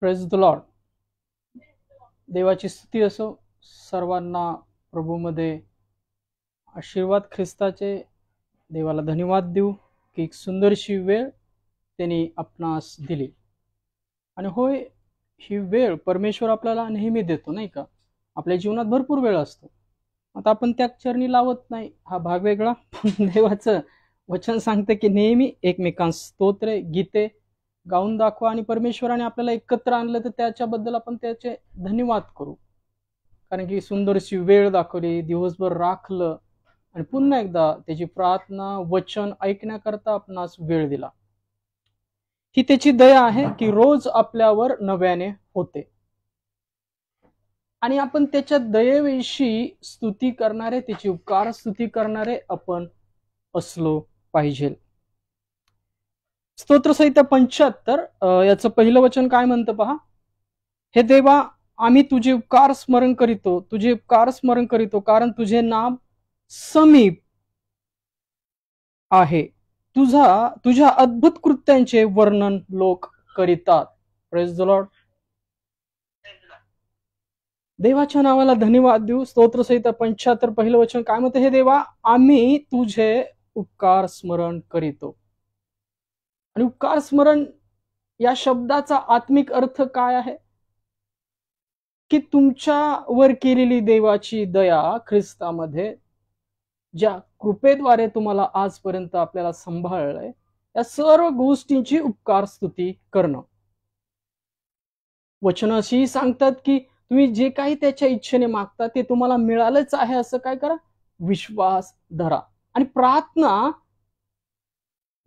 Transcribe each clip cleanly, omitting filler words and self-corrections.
Praise the Lord. देवाची स्तुती असो. सर्वांना प्रभूमध्ये आशीर्वाद ख्रिस्ताचे. देवाला धन्यवाद देऊ की एक सुंदरशी वेळ त्यांनी आपणास दिली. आणि होय, ही वेळ परमेश्वर आपल्याला नेहमी देतो, नाही का? आपल्या जीवनात भरपूर वेळ असतो. आता आपण त्या चरणी लावत नाही, हा भाग वेगळा. पण देवाचं वचन सांगते की नेहमी एकमेकांस स्तोत्रे गीते गाऊन दाखवा, आणि परमेश्वराने आपल्याला एकत्र आणलं तर त्याच्याबद्दल आपण त्याचे धन्यवाद करू. कारण की सुंदरशी वेळ दाखवली, दिवसभर राखलं, आणि पुन्हा एकदा त्याची प्रार्थना वचन ऐकण्याकरता आपणास वेळ दिला. ही त्याची दया आहे की रोज आपल्यावर नव्याने होते, आणि आपण त्याच्या दयेविषयी स्तुती करणारे, त्याची उपकार स्तुती करणारे आपण असलो पाहिजे. स्तोत्रसंहिता 75 याचं पहिलं वचन काय म्हणतं पहा. हे देवा, आम्ही तुझे उपकार स्मरण करीतो, तुझे उपकार स्मरण करीतो, कारण तुझे नाम समीप आहे. तुझ्या अद्भुत कृत्यांचे वर्णन लोक करीतात. Praise the lord. देवाच्या नावाला धन्यवाद देऊ. स्तोत्रसंहिता 75 पहिलं वचन काय म्हणतं. हे देवा, आम्ही तुझे उपकार स्मरण करीतो. आणि उपकार स्मरण या शब्दाचा आत्मिक अर्थ काय आहे की तुमच्यावर केलेली देवाची दया ख्रिस्तामध्ये, ज्या कृपेद्वारे तुम्हाला आजपर्यंत आपल्याला सांभाळलंय, या सर्व गोष्टींची उपकार स्तुती करणं. वचन अशी सांगतात की तुम्ही जे काही त्याच्या इच्छेने मागता ते तुम्हाला मिळालंच आहे, असं काय करा, विश्वास धरा. आणि प्रार्थना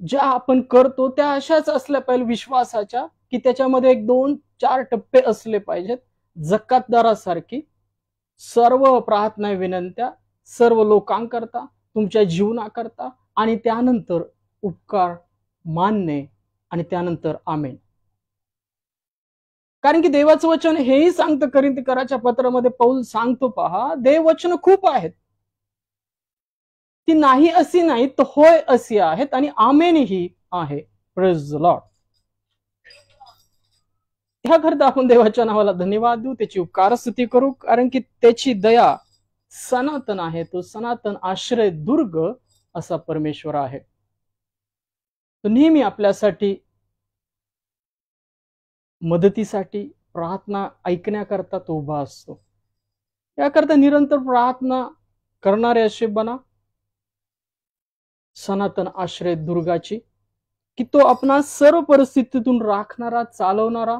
ज्या आपण करतो त्या अशाच असल्या पाहिजे विश्वासाच्या, की त्याच्यामध्ये 1-2-4 टप्पे असले पाहिजेत. जकातदारासारखी सर्व प्रार्थना विनंत्या सर्व लोकांकरता, तुमच्या जीवनाकरता, आणि त्यानंतर उपकार मानणे, आणि त्यानंतर आमेन. कारण की देवाचं वचन हेही सांगतं, कोरिन्थीकराच्या पत्रामध्ये पौल सांगतो पहा, देव वचन खूप आहेत, ती नाही अशी नाही तर होय अशी आहेत, आणि आमेनही आहे. Praise the Lord. त्याकरता आपण देवाच्या नावाला धन्यवाद देऊ, त्याची उपकार स्तुती करू, कारण की त्याची दया सनातन आहे. तो सनातन आश्रय दुर्ग असा परमेश्वर आहे. तो नेहमी आपल्यासाठी मदतीसाठी, प्रार्थना ऐकण्याकरता तो उभा असतो. याकरता निरंतर प्रार्थना करणारे असे बना, सनातन आश्रय दुर्गाची, की तो आपणा सर्व परिस्थितीतून राखणारा, चालवणारा,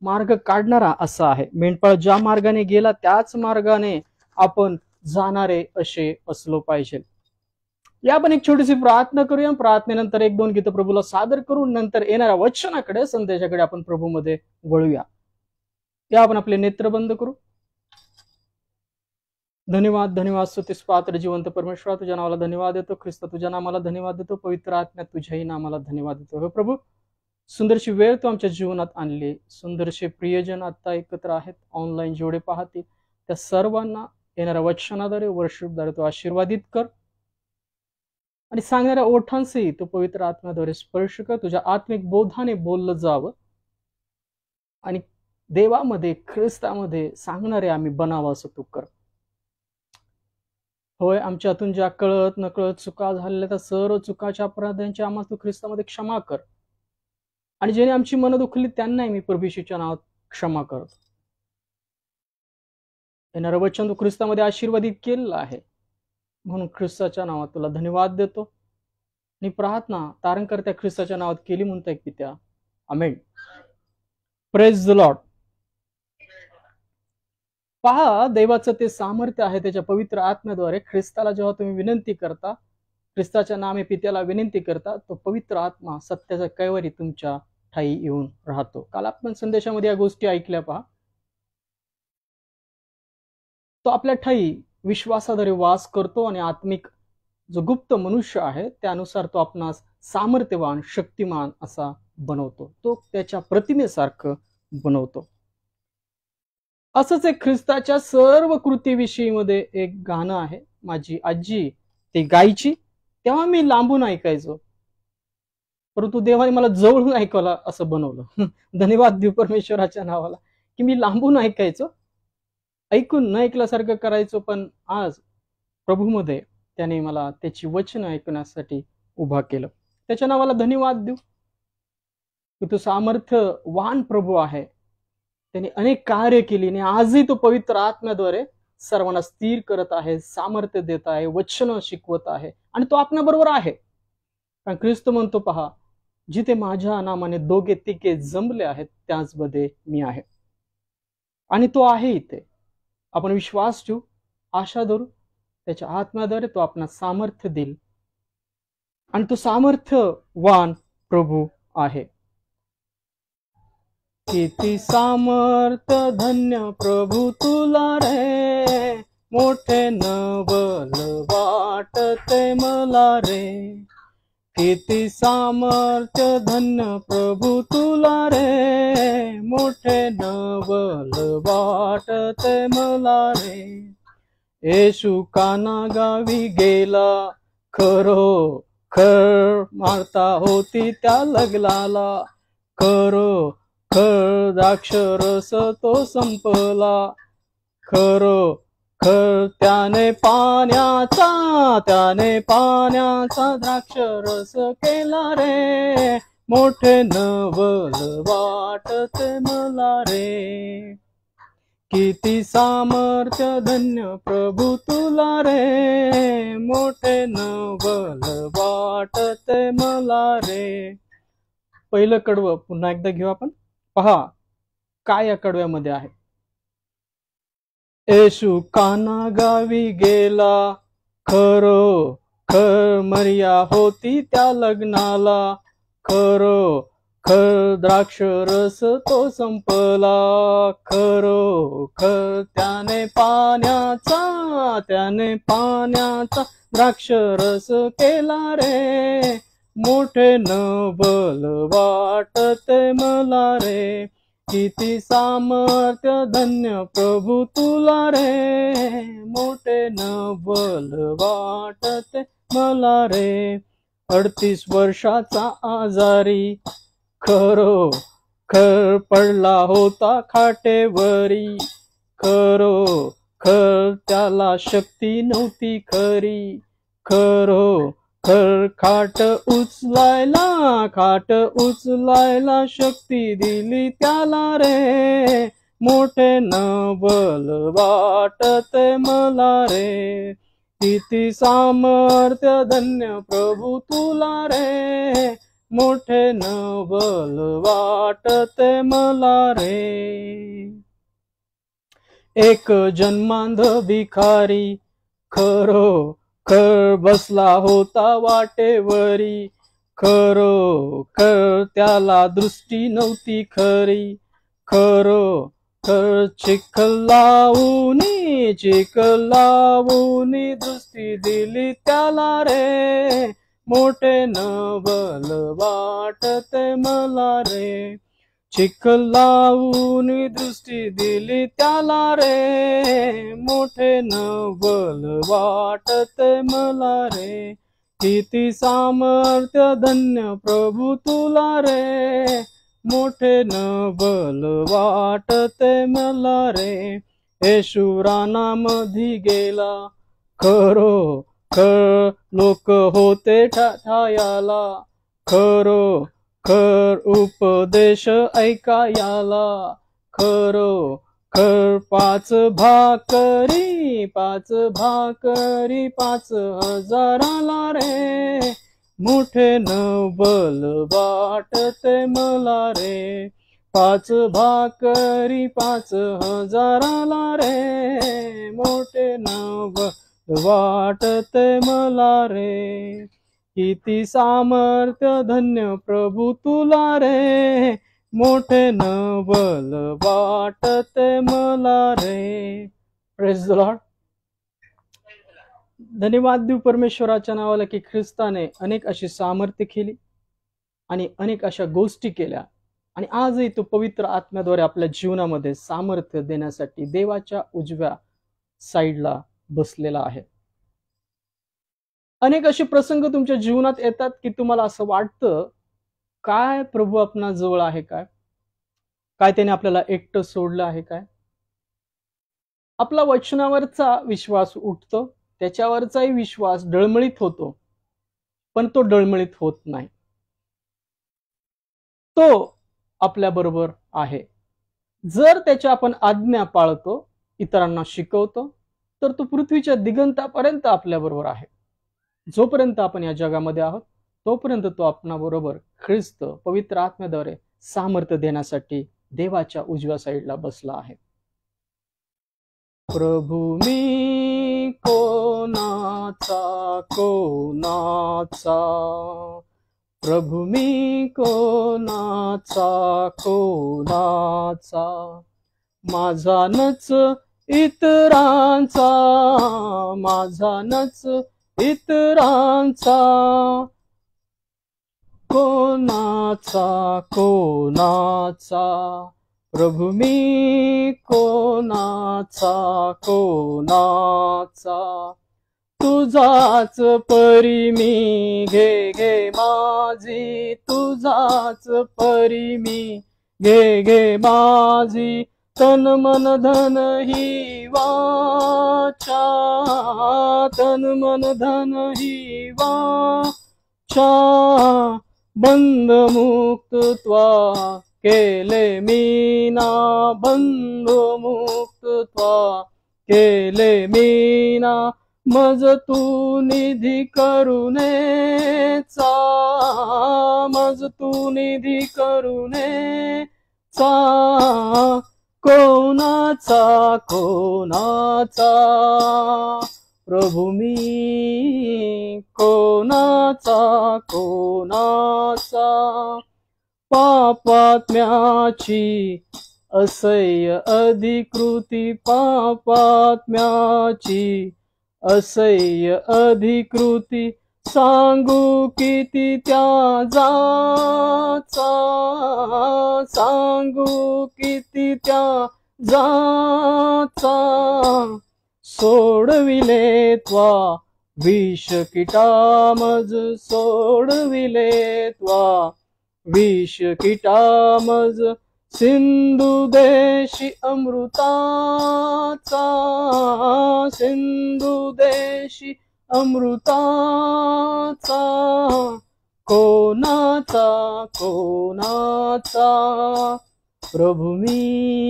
मार्ग काढणारा असा आहे. मेंढपाळ ज्या मार्गाने गेला त्याच मार्गाने आपण जाणारे असे असलो पाहिजे. या आपण एक छोटीशी प्रार्थना करूया. प्रार्थनेनंतर 1-2 गीत प्रभूला सादर करून नंतर येणाऱ्या वचनाकडे, संदेशाकडे आपण प्रभूमध्ये वळूया. या आपण आपले नेत्र बंद करू. धन्यवाद, धन्यवाद, स्तुतीस पात्र जिवंत परमेश्वरा, तुझ्या नावाला धन्यवाद देतो. ख्रिस्त, तुझ्या नामाला धन्यवाद देतो. पवित्र आत्म्या, तुझ्याही नामाला धन्यवाद देतो. हे प्रभू, सुंदरशी वेळ तू आमच्या जीवनात आणली. सुंदरशे प्रियजन आता एकत्र आहेत, ऑनलाईन जेवढे पाहतील त्या सर्वांना येणाऱ्या वचनाद्वारे, वर्षिपद्वारे तू आशीर्वादित कर, आणि सांगणाऱ्या ओठांसही तो पवित्र आत्म्याद्वारे स्पर्श कर. तुझ्या आत्मिक बोधाने बोललं जावं, आणि देवामध्ये, ख्रिस्तामध्ये सांगणारे आम्ही बनावं असं तू कर. होय, आमच्या हातून ज्या कळत नकळत चुका झालेल्या त्या सर्व चुकाच्या अपराधांची आम्हाला तू ख्रिस्तामध्ये क्षमा कर, आणि ज्याने आमची मनं दुखली त्यांनाही मी प्रभू येशूच्या नावात क्षमा करतो. येणारं वचन तू ख्रिस्तामध्ये आशीर्वादित केलेलं आहे, म्हणून ख्रिस्ताच्या नावात तुला धन्यवाद देतो, आणि प्रार्थना तारणकर्त्या ख्रिस्ताच्या नावात केली म्हणता एक पित्या, आमेन. Praise the lord. पहा, देवाचं ते सामर्थ्य आहे त्याच्या पवित्र आत्म्याद्वारे. ख्रिस्ताला जेव्हा तुम्ही विनंती करता, ख्रिस्ताच्या नामे पित्याला विनंती करता, तो पवित्र आत्मा सत्याचा कैवारी तुमच्या ठाई येऊन राहतो. काल आपण संदेशामध्ये या गोष्टी ऐकल्या पहा. तो आपल्या ठाई विश्वासाद्वारे वास करतो, आणि आत्मिक जो गुप्त मनुष्य आहे त्यानुसार तो आपणास सामर्थ्यवान, शक्तिमान असा बनवतो. तो त्याच्या प्रतिमेसारखं बनवतो. असंच एक ख्रिस्ताच्या सर्व कृतीविषयी मध्ये एक गाणं आहे. माझी आजी ते गायची, तेव्हा मी लांबून ऐकायचो. परंतु देवाने मला जवळून ऐकायला असं बनवलं. धन्यवाद देव परमेश्वराच्या नावाला, की मी लांबून ऐकायचो, ऐकून न ऐकल्यासारखं करायचो, पण आज प्रभूमध्ये त्याने मला त्याची वचन ऐकण्यासाठी उभा केलं. त्याच्या नावाला धन्यवाद देऊ, की तो सामर्थ्यवान प्रभू आहे. त्याने अनेक कार्य केली आणि आजही तो पवित्र आत्म्याद्वारे सर्वांना स्थिर करत आहे, सामर्थ्य देत आहे, वचन शिकवत आहे आणि तो आपल्याबरोबर आहे. कारण ख्रिस्त म्हणतो, पहा, जिथे माझ्या नामाने दोघे तिघे जमले आहेत त्याचमध्ये मी आहे. आणि तो आहे इथे. आपण विश्वास ठेवू, आशा धरू, त्याच्या आत्म्याद्वारे तो आपणास सामर्थ्य देईल आणि तो सामर्थ्यवान प्रभू आहे. किती सामर्थ धन्य प्रभू तुला रे, मोठे नवल वाटते मला रे. किती सामर्थ्य धन्य प्रभू तुला रे, मोठे नवल वाटते मला रे. येशू काना गावी गेला, खरो खर मारता होती त्या लग्नाला. खरो खर द्राक्षरस तो संपला. खरो खर त्याने पाण्याचा द्राक्षरस केला रे. मोठे नवल वाटते मला रे. किती सामर्थ्य धन्य प्रभू तुला रे, मोठे नवल वाटते मला रे. पहिलं कडवं पुन्हा एकदा घेऊ आपण. पहा काय या कडव्यामध्ये आहे. येशू काना गावी गेला, खरो खर मर्या होती त्या लग्नाला. खरो खर द्राक्ष रस तो संपला. खरो खर त्याने पाण्याचा द्राक्ष रस केला रे. मोठे नवल वाटते मला रे. किती सामर्थ्य धन्य प्रभू तुला रे, मोठे नवल वाटते मला रे. 38 वर्षाचा आजारी, खरो खर पडला होता खाटेवरी. खरो खर त्याला शक्ती नव्हती खरी. खरो खर खाट उचलायला शक्ती दिली त्याला रे. मोठे नवल वाटते मला रे. किती सामर्थ्य धन्य प्रभू तुला रे, मोठे नवल वाटते मला रे. एक जन्मांध भिकारी, खरो खर बसला होता वाटेवरी. खरो खर त्याला दृष्टी नव्हती खरी. खरो खर चिखल लावूनी दृष्टी दिली त्याला रे. मोठे नवल वाटते मला रे. चिखल लावूनी दृष्टी दिली त्याला रे. मोठे नवल वाटते मला रे. किती सामर्थ्य धन्य प्रभू तुला रे, मोठे नवल वाटते मला रे. येशू रानामधी गेला, खरो खर लोक होते ठायाला. खरो खर उपदेश ऐकायाला. खरो खर 5 भाकरी 5,000 रे. मोठे नवल वाटते मला रे. 5 भाकरी 5,000 रे. मोठे नवल वाटते मला रे. किती सामर्थ्य धन्य प्रभू तुला रे, मोठे नवल वाटते मला रे. Praise the Lord. धन्यवाद देऊ परमेश्वराच्या नावाला, की ख्रिस्ताने अनेक अशी सामर्थ्य केली आणि अनेक अशा गोष्टी केल्या आणि आजही तो पवित्र आत्म्याद्वारे आपल्या जीवनामध्ये सामर्थ्य देण्यासाठी देवाच्या उजव्या साईडला बसलेला आहे. अनेक असे प्रसंग तुमच्या जीवनात येतात की तुम्हाला असं वाटतं काय प्रभू आपणा जवळ आहे काय? काय त्याने आपल्याला एकटं सोडलं आहे काय? आपला वचनावरचा विश्वास उठतो, त्याच्यावरचाही विश्वास डळमळीत होतो, पण तो डळमळीत होत नाही. तो आपल्या बरोबर आहे. जर त्याच्या आपण आज्ञा पाळतो, इतरांना शिकवतो, तर तो पृथ्वीच्या दिगंतापर्यंत आपल्या बरोबर आहे. जोपर्यंत आपण या जगामध्ये आहोत, तोपर्यंत तो आपणाबरोबर ख्रिस्त पवित्र आत्म्याद्वारे सामर्थ्य देण्यासाठी देवाच्या उजव्या साईडला बसला आहे. प्रभू मी कोणाचा कोणाचा, प्रभू मी कोणाचा कोणाचा, माझा नच इतरांचा, माझा नच इतरांचा, कोणाचा कोणाचा, प्रभू मी कोणाचा कोणाचा, तुझाच परी मी घे घे माझी, तुझाच परी मी घे घे माझी, तन मन धन ही वाचा, तन मन धन ही वाचा, बंद मुक्त त्वा केले मीना, बंद मुक्त त्वा केले मीना, मज तू निधी करुणेचा, मज तू निधी करुणेचा, कोणाचा कोणाचा, प्रभू मी कोणाचा कोणाचा, पापात्म्याची असह्य अधिकृती, पापात्म्याची असह्य अधिकृती, सांगू किती त्या जाचा, सांगू किती त्या जाचा, सोडविले त्वा विष किटामज, सोडविले त्वा विष किटामज, सिंधू देशी अमृताचा, सिंधू देशी अमृताचा, कोणाचा कोणाचा, प्रभू मी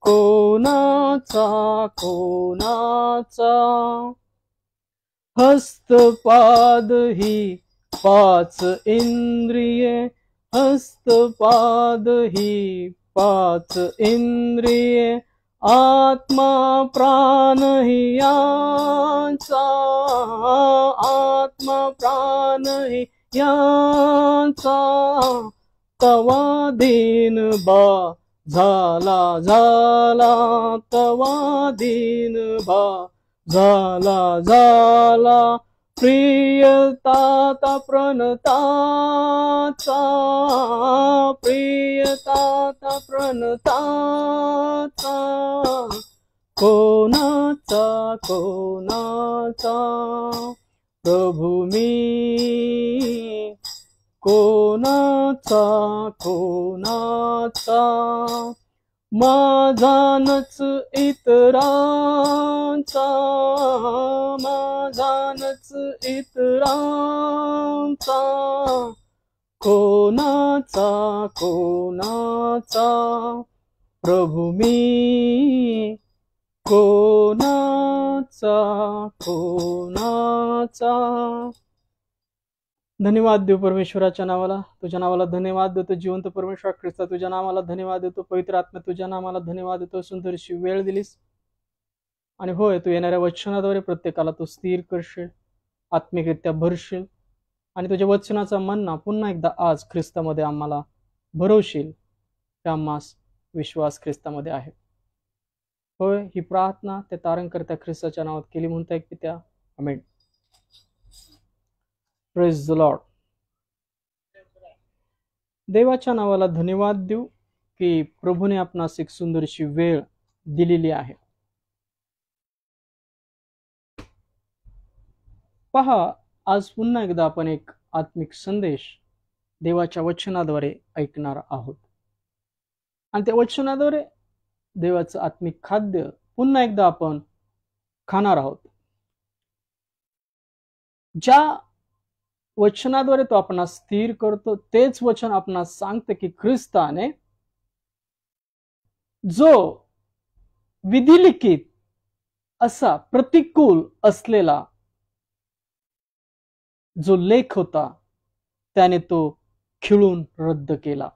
कोणाचा कोणाचा, हस्तपाद ही पाच इंद्रिये, हस्तपाद ही पाच इंद्रिये, आत्मा प्राण ही यांचा, आत्मा प्राण ही यांचा, तवा दीन बा झाला झाला, तवा दीन बा झाला झाला, प्रियताता प्रणताचा, प्रियताता प्रणताचा, कोणाचा कोणाचा, प्रभू मी कोणाचा कोणाचा, माझा नच इतरांचा, माझा नच इतरांचा, कोणाचा कोणाचा, प्रभू मी कोणाचा कोणाचा. धन्यवाद देव परमेश्वराच्या नावाला, तुझ्या नावाला धन्यवाद देतो. जिवंत परमेश्वर ख्रिस्ता तुझ्या नावाला धन्यवाद देतो. पवित्र आत्मा तुझ्या नावाला धन्यवाद देतो. सुंदरशी वेळ दिलीस आणि होय, तू येणाऱ्या वचनाद्वारे प्रत्येकाला तू स्थिर करशील, आत्मिकरित्या भरशील आणि तुझ्या वचनाचा मन्ना पुन्हा एकदा आज ख्रिस्तामध्ये आम्हाला भरवशील. त्या आम्हास विश्वास ख्रिस्तामध्ये आहे. होय, ही प्रार्थना त्या तारणकर्त्या ख्रिस्ताच्या नावात केली म्हणता एक पित्या. आमेन. Praise the lord. देवाच्या नावाला धन्यवाद देऊ की प्रभूने आपणास एक सुंदरशी वेळ दिलेली आहे. पहा, आज पुन्हा एकदा आपण एक आत्मिक संदेश देवाच्या वचनाद्वारे ऐकणार आहोत आणि त्या वचनाद्वारे देवाचं आत्मिक खाद्य पुन्हा एकदा आपण खाणार आहोत. ज्या वचनाद्वारे तो आपणास स्थिर करतो तेच वचन आपणास सांगते की ख्रिस्ताने जो विधिलिखित असा प्रतिकूल असलेला जो लेख होता त्याने तो खिळून रद्द केला.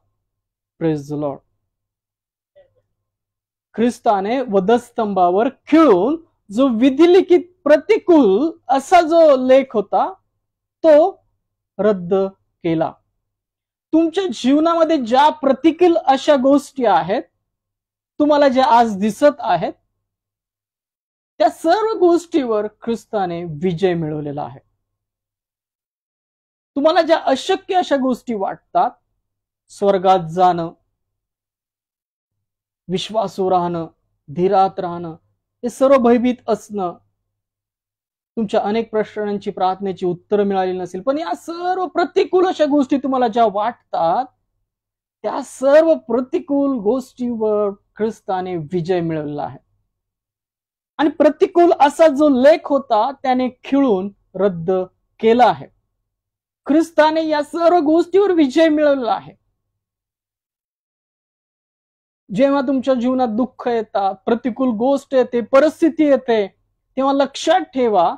Praise the lord. ख्रिस्ताने वधस्तंभावर खिळून जो विधिलिखित प्रतिकूल असा जो लेख होता तो रद्द केला. तुमच्या जीवनामध्ये ज्या प्रतिकूल अशा गोष्टी आहेत तुम्हाला ज्या आज दिसत आहेत त्या सर्व गोष्टीवर ख्रिस्ताने विजय मिळवलेला आहे. तुम्हाला ज्या अशक्य अशा गोष्टी वाटतात, स्वर्गात जाणं, विश्वासू राहणं, धीरात राहणं, हे सर्व भयभीत असणं, तुमच्या अनेक प्रश्नांची प्रार्थनेची उत्तर मिळाली नसेल, पण या सर्व प्रतिकूल अशा गोष्टी तुम्हाला ज्या वाटतात त्या सर्व प्रतिकूल गोष्टीवर ख्रिस्ताने विजय मिळवलेला आहे. आणि प्रतिकूल असा जो लेख होता त्याने खिळून रद्द केला आहे. ख्रिस्ताने या सर्व गोष्टीवर विजय मिळवलेला आहे. जेव्हा तुमच्या जीवनात दुःख येतात, प्रतिकूल गोष्ट येते, परिस्थिती येते, तेव्हा लक्षात ठेवा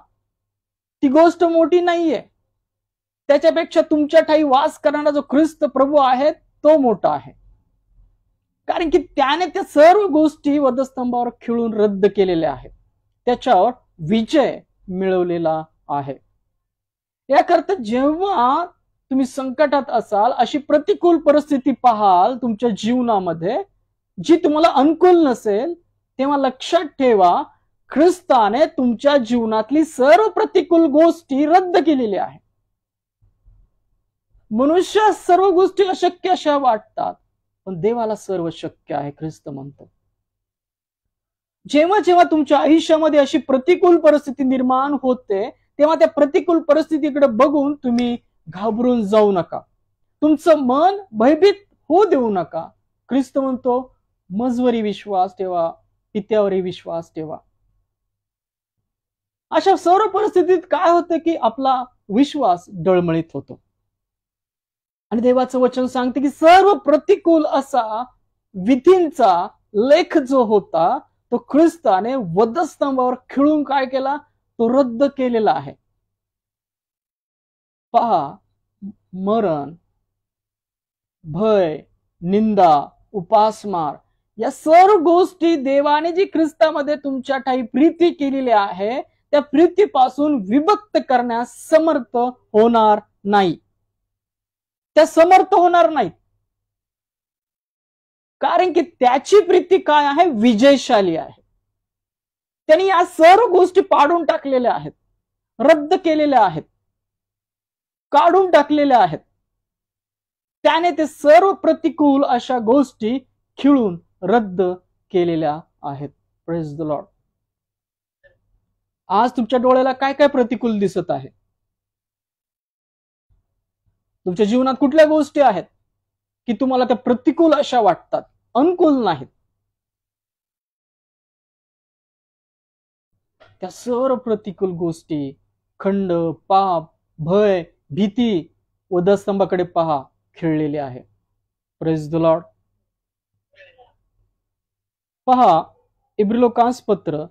ती गोष्ट मोठी नाहीये. त्याच्यापेक्षा तुमच्या ठाई वास करणारा जो ख्रिस्त प्रभू आहे तो मोठा आहे. कारण की त्याने त्या सर्व गोष्टी वधस्तंभावर खिळून रद्द केलेल्या आहेत, त्याच्यावर विजय मिळवलेला आहे. याकरता जेव्हा तुम्ही संकटात असाल, अशी प्रतिकूल परिस्थिती पाहाल तुमच्या जीवनामध्ये जी तुम्हाला अनुकूल नसेल, तेव्हा लक्षात ठेवा ख्रिस्ताने तुमच्या जीवनातली सर्व प्रतिकूल गोष्टी रद्द केलेल्या आहेत. मनुष्य सर्व गोष्टी अशक्य अशा वाटतात, पण देवाला सर्व शक्य आहे, ख्रिस्त म्हणतो. जेव्हा जेव्हा तुमच्या आयुष्यामध्ये अशी प्रतिकूल परिस्थिती निर्माण होते तेव्हा त्या प्रतिकूल परिस्थितीकडे बघून तुम्ही घाबरून जाऊ नका, तुमचं मन भयभीत होऊ देऊ नका. ख्रिस्त म्हणतो मजवरी विश्वास ठेवा, पित्यावरही विश्वास ठेवा. अशा सर्व परिस्थितीत काय होतं की आपला विश्वास डळमळीत होतो आणि देवाचं वचन सांगते की सर्व प्रतिकूल असा विधींचा लेख जो होता तो ख्रिस्ताने वधस्तंभावर खिळून काय केला, तो रद्द केलेला आहे. पहा, मरण, भय, निंदा, उपासमार या सर्व गोष्टी देवाने जी ख्रिस्तामध्ये तुमच्या ठाई प्रीती केलेली आहे त्या प्रीतीपासून विभक्त करण्यास समर्थ होणार नाही. त्या समर्थ होणार नाहीत. कारण की त्याची प्रीती काय आहे, विजयशाली आहे. त्यांनी या सर्व गोष्टी पाडून टाकलेल्या आहेत, रद्द केलेल्या आहेत, काढून टाकलेल्या आहेत. त्याने ते सर्व प्रतिकूल अशा गोष्टी खिळून रद्द केलेल्या आहेत. Praise the Lord. आज तुमच्या डोळ्याला काय काय प्रतिकूल दिसत आहे? तुमच्या जीवनात कुठल्या गोष्टी आहेत की तुम्हाला त्या प्रतिकूल अशा वाटतात, अनुकूल नाहीत? त्या सर्व प्रतिकूल गोष्टी, खंड, पाप, भय, भीती वधस्तंभाकडे पहा खिळलेली आहे. Praise the lord. पहा, इब्रिलोकांस पत्र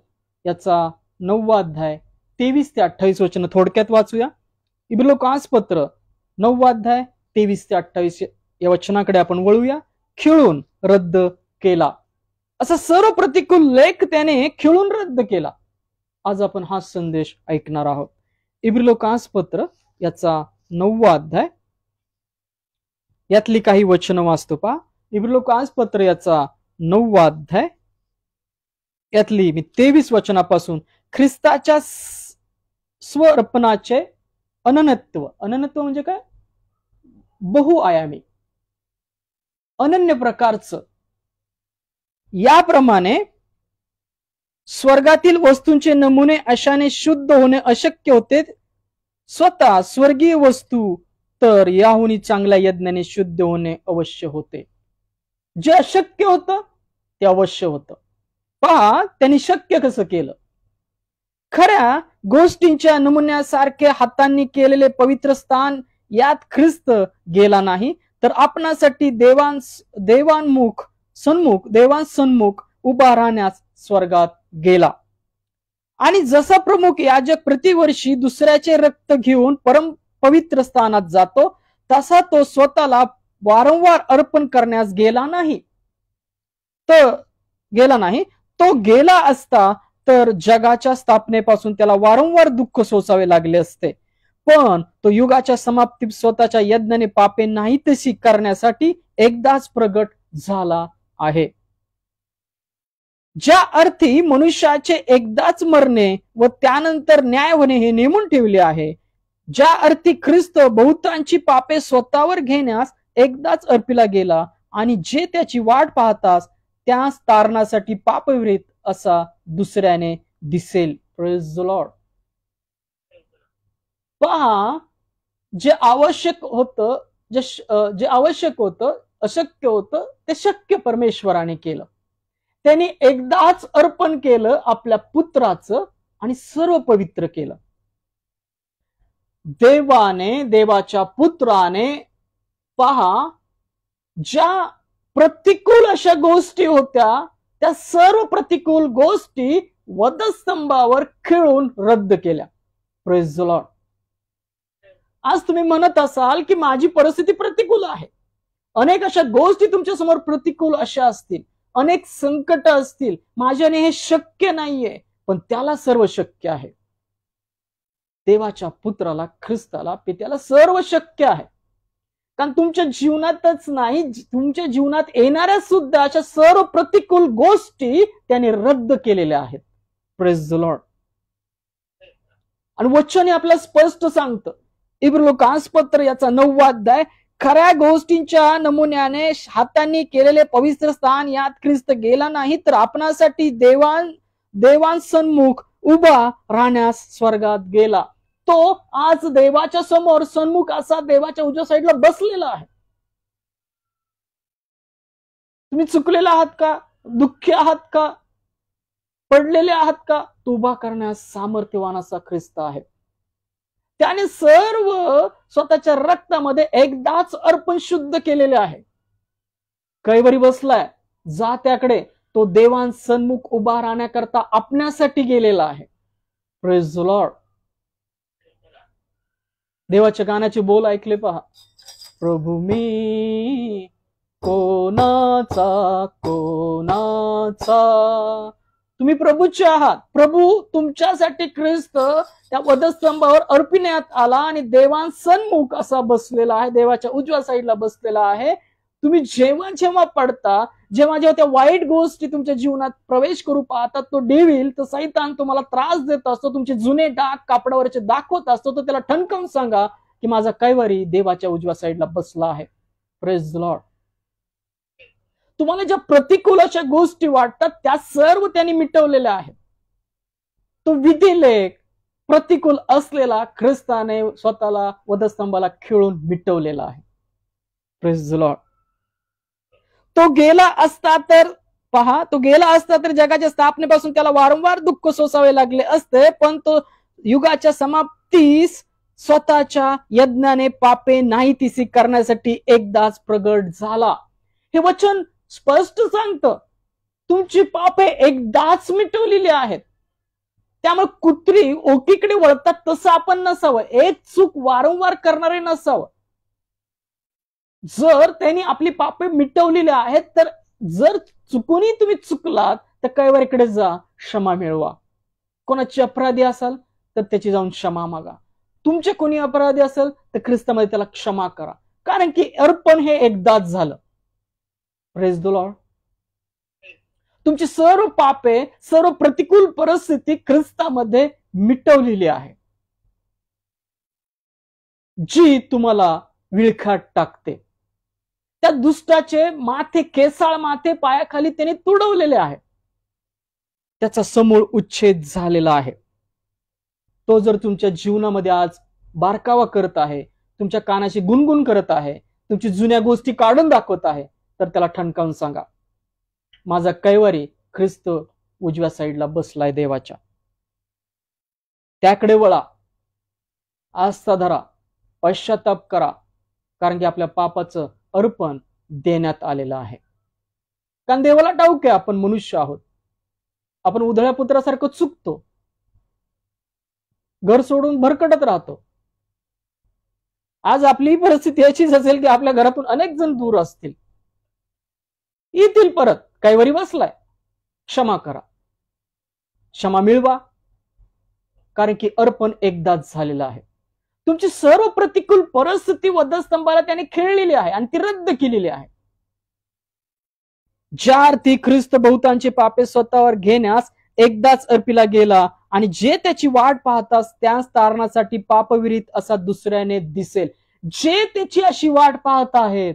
याचा 9वा अध्याय 23 ते 28 वचन थोडक्यात वाचूया. इब्रिलोकांस पत्र 9वा अध्याय 23 ते 28 या वचनाकडे आपण वळूया. खिळून रद्द केला असा सर्व प्रतिकूल लेख त्याने खिळून रद्द केला. आज आपण हा संदेश ऐकणार आहोत. इब्रिलोकांस पत्र याचा 9वा अध्याय यातली काही वचन वाचतो पहा. इब्रिलोकांस पत्र याचा 9वा अध्याय यातली मी 23 वचनापासून ख्रिस्ताच्या स्वअर्पणाचे अनन्यत्व, अनन्यत्व म्हणजे काय, बहुआयामी, अनन्य प्रकारचं, याप्रमाणे स्वर्गातील वस्तूंचे नमुने अशाने शुद्ध होणे अशक्य होते. स्वतः स्वर्गीय वस्तू तर याहूनही चांगल्या यज्ञाने शुद्ध होणे अवश्य होते. जे अशक्य होतं ते अवश्य होतं. पहा त्यांनी शक्य कसं केलं. खऱ्या गोष्टींच्या नमुन्यासारखे हातांनी केलेले पवित्र स्थान यात ख्रिस्त गेला नाही, तर आपणासाठी देवांसन्मुख उभा राहण्यास स्वर्गात गेला. आणि जसा प्रमुख याजक प्रतिवर्षी दुसऱ्याचे रक्त घेऊन परम पवित्र स्थानात जातो, तसा तो स्वतःला वारंवार अर्पण करण्यास गेला नाही. तो गेला असता तर जगाच्या स्थापनेपासून त्याला वारंवार दुःख सोसावे लागले असते. पण तो युगाच्या समाप्तीत स्वतःच्या यज्ञाने पापे नाहीतशी करण्यासाठी एकदाच प्रगट झाला आहे. ज्या अर्थी मनुष्याचे एकदाच मरणे व त्यानंतर न्याय होणे हे नेमून ठेवले आहे, ज्या अर्थी ख्रिस्त बहुतांची पापे स्वतःवर घेण्यास एकदाच अर्पिला गेला आणि जे त्याची वाट पाहतास त्यास तारणासाठी पापविरहित असा दुसऱ्याने दिसेल. Praise the lord. पहा, जे आवश्यक होतं अशक्य होतं ते शक्य परमेश्वराने केलं. त्यांनी एकदाच अर्पण केलं आपल्या पुत्राचं आणि सर्व पवित्र केलं. देवाच्या पुत्राने पहा, ज्या प्रतिकूल अशा गोष्टी होत्या त्या सर्व प्रतिकूल गोष्टी वधस्तंभावर खिळून रद्द केल्या. Praise the Lord. आज तुम्ही म्हणत असाल की माझी परिस्थिती प्रतिकूल आहे, अनेक अशा गोष्टी तुमच्या समोर प्रतिकूल अशा असतील, अनेक संकट असतील, माझ्याने हे शक्य नाहीये, पण त्याला सर्व शक्य आहे. देवाच्या पुत्राला, ख्रिस्ताला, पित्याला सर्व शक्य आहे. कारण तुमच्या जीवनातच नाही, तुमच्या जीवनात येणाऱ्या सुद्धा अशा सर्व प्रतिकूल गोष्टी त्याने रद्द केलेल्या आहेत. Praise the Lord. आणि वचन आपल्याला स्पष्ट सांगतं, इब्रिलोकांसपत्र याचा 9वा अध्याय, खऱ्या गोष्टींच्या नमुन्याने हातांनी केलेले पवित्र स्थान यात ख्रिस्त गेला नाही, तर आपणासाठी देवांसन्मुख उभा राहण्यास स्वर्गात गेला. तो आज देवाच्या समोर सन्मुख असा देवाच्या उजव्या साईडला बसलेला आहे. तुम्ही चुकलेला आहात का? दुःखी आहात का? पडलेले आहात का? तो उभा करण्यास सामर्थ्यवान असा ख्रिस्त आहे. त्याने सर्व स्वतःच्या रक्तामध्ये एकदाच अर्पण शुद्ध केलेले आहे. कैवरी बसलाय, जा त्याकडे. तो देवांसन्मुख उभा राहण्याकरता आपण्यासाठी गेलेला आहे. Praise the lord. देवाच्या गाण्याचे बोल ऐकले पहा. प्रभू मी कोणाचा. तुम्ही प्रभूचे आहात. प्रभू तुमच्यासाठी ख्रिस्त त्या वधस्तंभावर अर्पिण्यात आला आणि देवांसन्मुख असा बसलेला आहे, देवाच्या उजव्या साईडला बसलेला आहे. तुम्ही जेव्हा जेव्हा पडता, जेव्हा जेव्हा त्या वाईट गोष्टी तुमच्या जीवनात प्रवेश करू पाहतात, तो डेव्हिल, तो सैतान तुम्हाला त्रास देत असतो, तुमचे जुने डाग कापडावरचे दाखवत असतो, तर त्याला ठणकावून सांगा की माझा कैवारी देवाच्या उजव्या साईडला बसला आहे. Praise the Lord. तुम्हाला ज्या प्रतिकूल अशा गोष्टी वाटतात त्या सर्व त्यांनी मिटवलेल्या आहेत. तो विधिलेख प्रतिकूल असलेला ख्रिस्ताने स्वतःला वधस्तंभाला खिळून मिटवलेला आहे. Praise the Lord. तो गेला असता तर जगाच्या स्थापनेपासून त्याला वारंवार दुःख सोसावे लागले असते, पण तो युगाच्या समाप्तीस स्वतःच्या यज्ञाने पापे नाहीतीसी करण्यासाठी एकदाच प्रगट झाला. हे वचन स्पष्ट सांगतं, तुमची पापे एकदाच मिटवलेली आहेत. त्यामुळे कुत्री ओकीकडे वळतात तसं आपण नसावं, एक चूक वारंवार करणारे नसावं. जर त्यांनी आपली पापे मिटवलेली आहेत, तर जर चुकूनही तुम्ही चुकलात तर कैवारीकडे जा, क्षमा मिळवा. कोणाची अपराधी असाल तर त्याची जाऊन क्षमा मागा. तुमचे कोणी अपराधी असेल तर ख्रिस्तामध्ये त्याला क्षमा करा, कारण की अर्पण हे एकदाच झालं. Praise the Lord. तुमची सर्व पापे, सर्व प्रतिकूल परिस्थिती ख्रिस्तामध्ये मिटवलेली आहे, जी तुम्हाला विळखात टाकते. त्या दुष्टाचे माथे, केसाळ माथे पायाखाली त्याने तुडवलेले आहे. त्याचा समूळ उच्छेद झालेला आहे. तो जर तुमच्या जीवनामध्ये आज बारकावा करत आहे, तुमच्या कानाशी गुणगुण करत आहे, तुमची जुन्या गोष्टी काढून दाखवत आहे, तर त्याला ठणकावून सांगा, माझा कैवारी ख्रिस्त उजव्या साईडला बसलाय देवाच्या, त्याकडे वळा, आस्था धरा, पश्चाताप करा, कारण की आपल्या पापाचं अर्पण देण्यात आलेलं आहे. कारण देवाला ठाऊक आहे आपण मनुष्य आहोत, आपण उधळ्या पुत्रासारखं चुकतो, घर सोडून भरकटत राहतो. आज आपली परिस्थिती अशीच असेल की आपल्या घरातून अनेक जण दूर असतील, येतील परत, कैवारी बसलाय, क्षमा करा, क्षमा मिळवा, कारण की अर्पण एकदाच झालेलं आहे. तुमची सर्व प्रतिकूल परिस्थिती वधस्तंभाला त्याने खेळलेली आहे आणि ती रद्द केलेली आहे. ज्या अर्थी ख्रिस्त बहुतांची पापे स्वतःवर घेण्यास एकदाच अर्पिला गेला आणि जे त्याची वाट पाहतास त्यास तारणासाठी पापविरीत असा दुसऱ्याने दिसेल. जे त्याची अशी वाट पाहत आहेत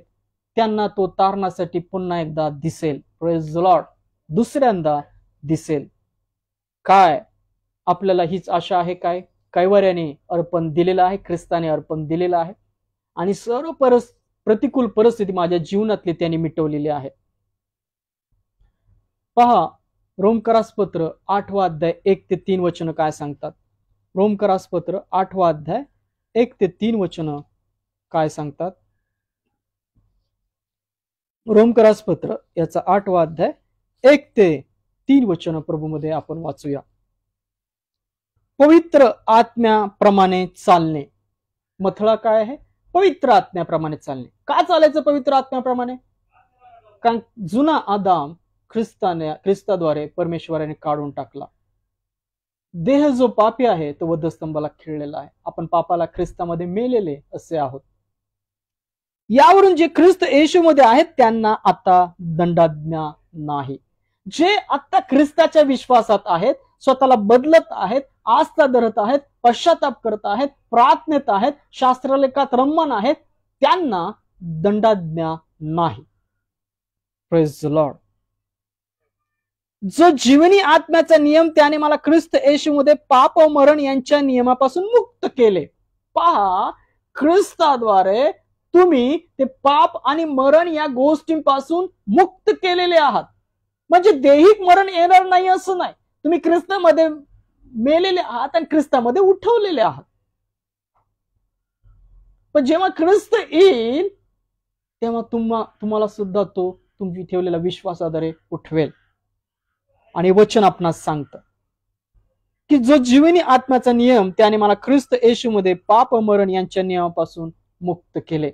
त्यांना तो तारणासाठी पुन्हा एकदा दिसेल. Praise the Lord. दुसऱ्यांदा दिसेल. काय आपल्याला हीच आशा आहे काय? कैवाऱ्याने अर्पण दिलेलं आहे, ख्रिस्ताने अर्पण दिलेलं आहे आणि सर्व प्रतिकूल परिस्थिती माझ्या जीवनातली त्यांनी मिटवलेली आहे. पहा, रोमकरासपत्र 8वा अध्याय 1 ते 3 वचन काय सांगतात. रोमकरासपत्र 8वा अध्याय 1 ते 3 वचन काय सांगतात. रोमकरासपत्र याचा 8वा अध्याय 1 ते 3 वचन प्रभूमध्ये आपण वाचूया. पवित्र आत्म्याप्रमाणे चालणे. मथळा काय आहे? पवित्र आत्म्याप्रमाणे चालणे. का चालायचं पवित्र आत्म्याप्रमाणे? कारण जुना आदाम ख्रिस्ताद्वारे परमेश्वराने काढून टाकला. देह जो पापी आहे तो वधस्तंभाला खिळलेला आहे. आपण पापाला ख्रिस्तामध्ये मेलेले असे आहोत. यावरून जे ख्रिस्त येशूमध्ये आहेत त्यांना आता दंडाज्ञा नाही. जे आता ख्रिस्ताच्या विश्वासात आहेत, स्वतःला बदलत आहेत, आस्था धरत आहेत, पश्चाताप करत आहेत, प्रार्थनेत आहेत, शास्त्रलेखात रममान आहेत, त्यांना दंडाज्ञा नाही. Praise the Lord. जो जीवनी आत्म्याचा नियम त्याने मला ख्रिस्त येशूमध्ये पाप व मरण यांच्या नियमापासून मुक्त केले. पहा, ख्रिस्ताद्वारे तुम्ही ते पाप आणि मरण या गोष्टींपासून मुक्त केलेले आहात. म्हणजे दैहिक मरण येणार नाही असं नाही. तुम्ही ख्रिस्तामध्ये मेलेले आहात आणि ख्रिस्तामध्ये उठवलेले आहात. पण जेव्हा ख्रिस्त येईल तेव्हा तुम्हाला सुद्धा तो तुम्ही ठेवलेला विश्वासाद्वारे उठवेल. आणि वचन आपणास सांगतं की जो जीवनी आत्म्याचा नियम त्याने मला ख्रिस्त येशूमध्ये पाप मरण यांच्या नियमापासून मुक्त केले.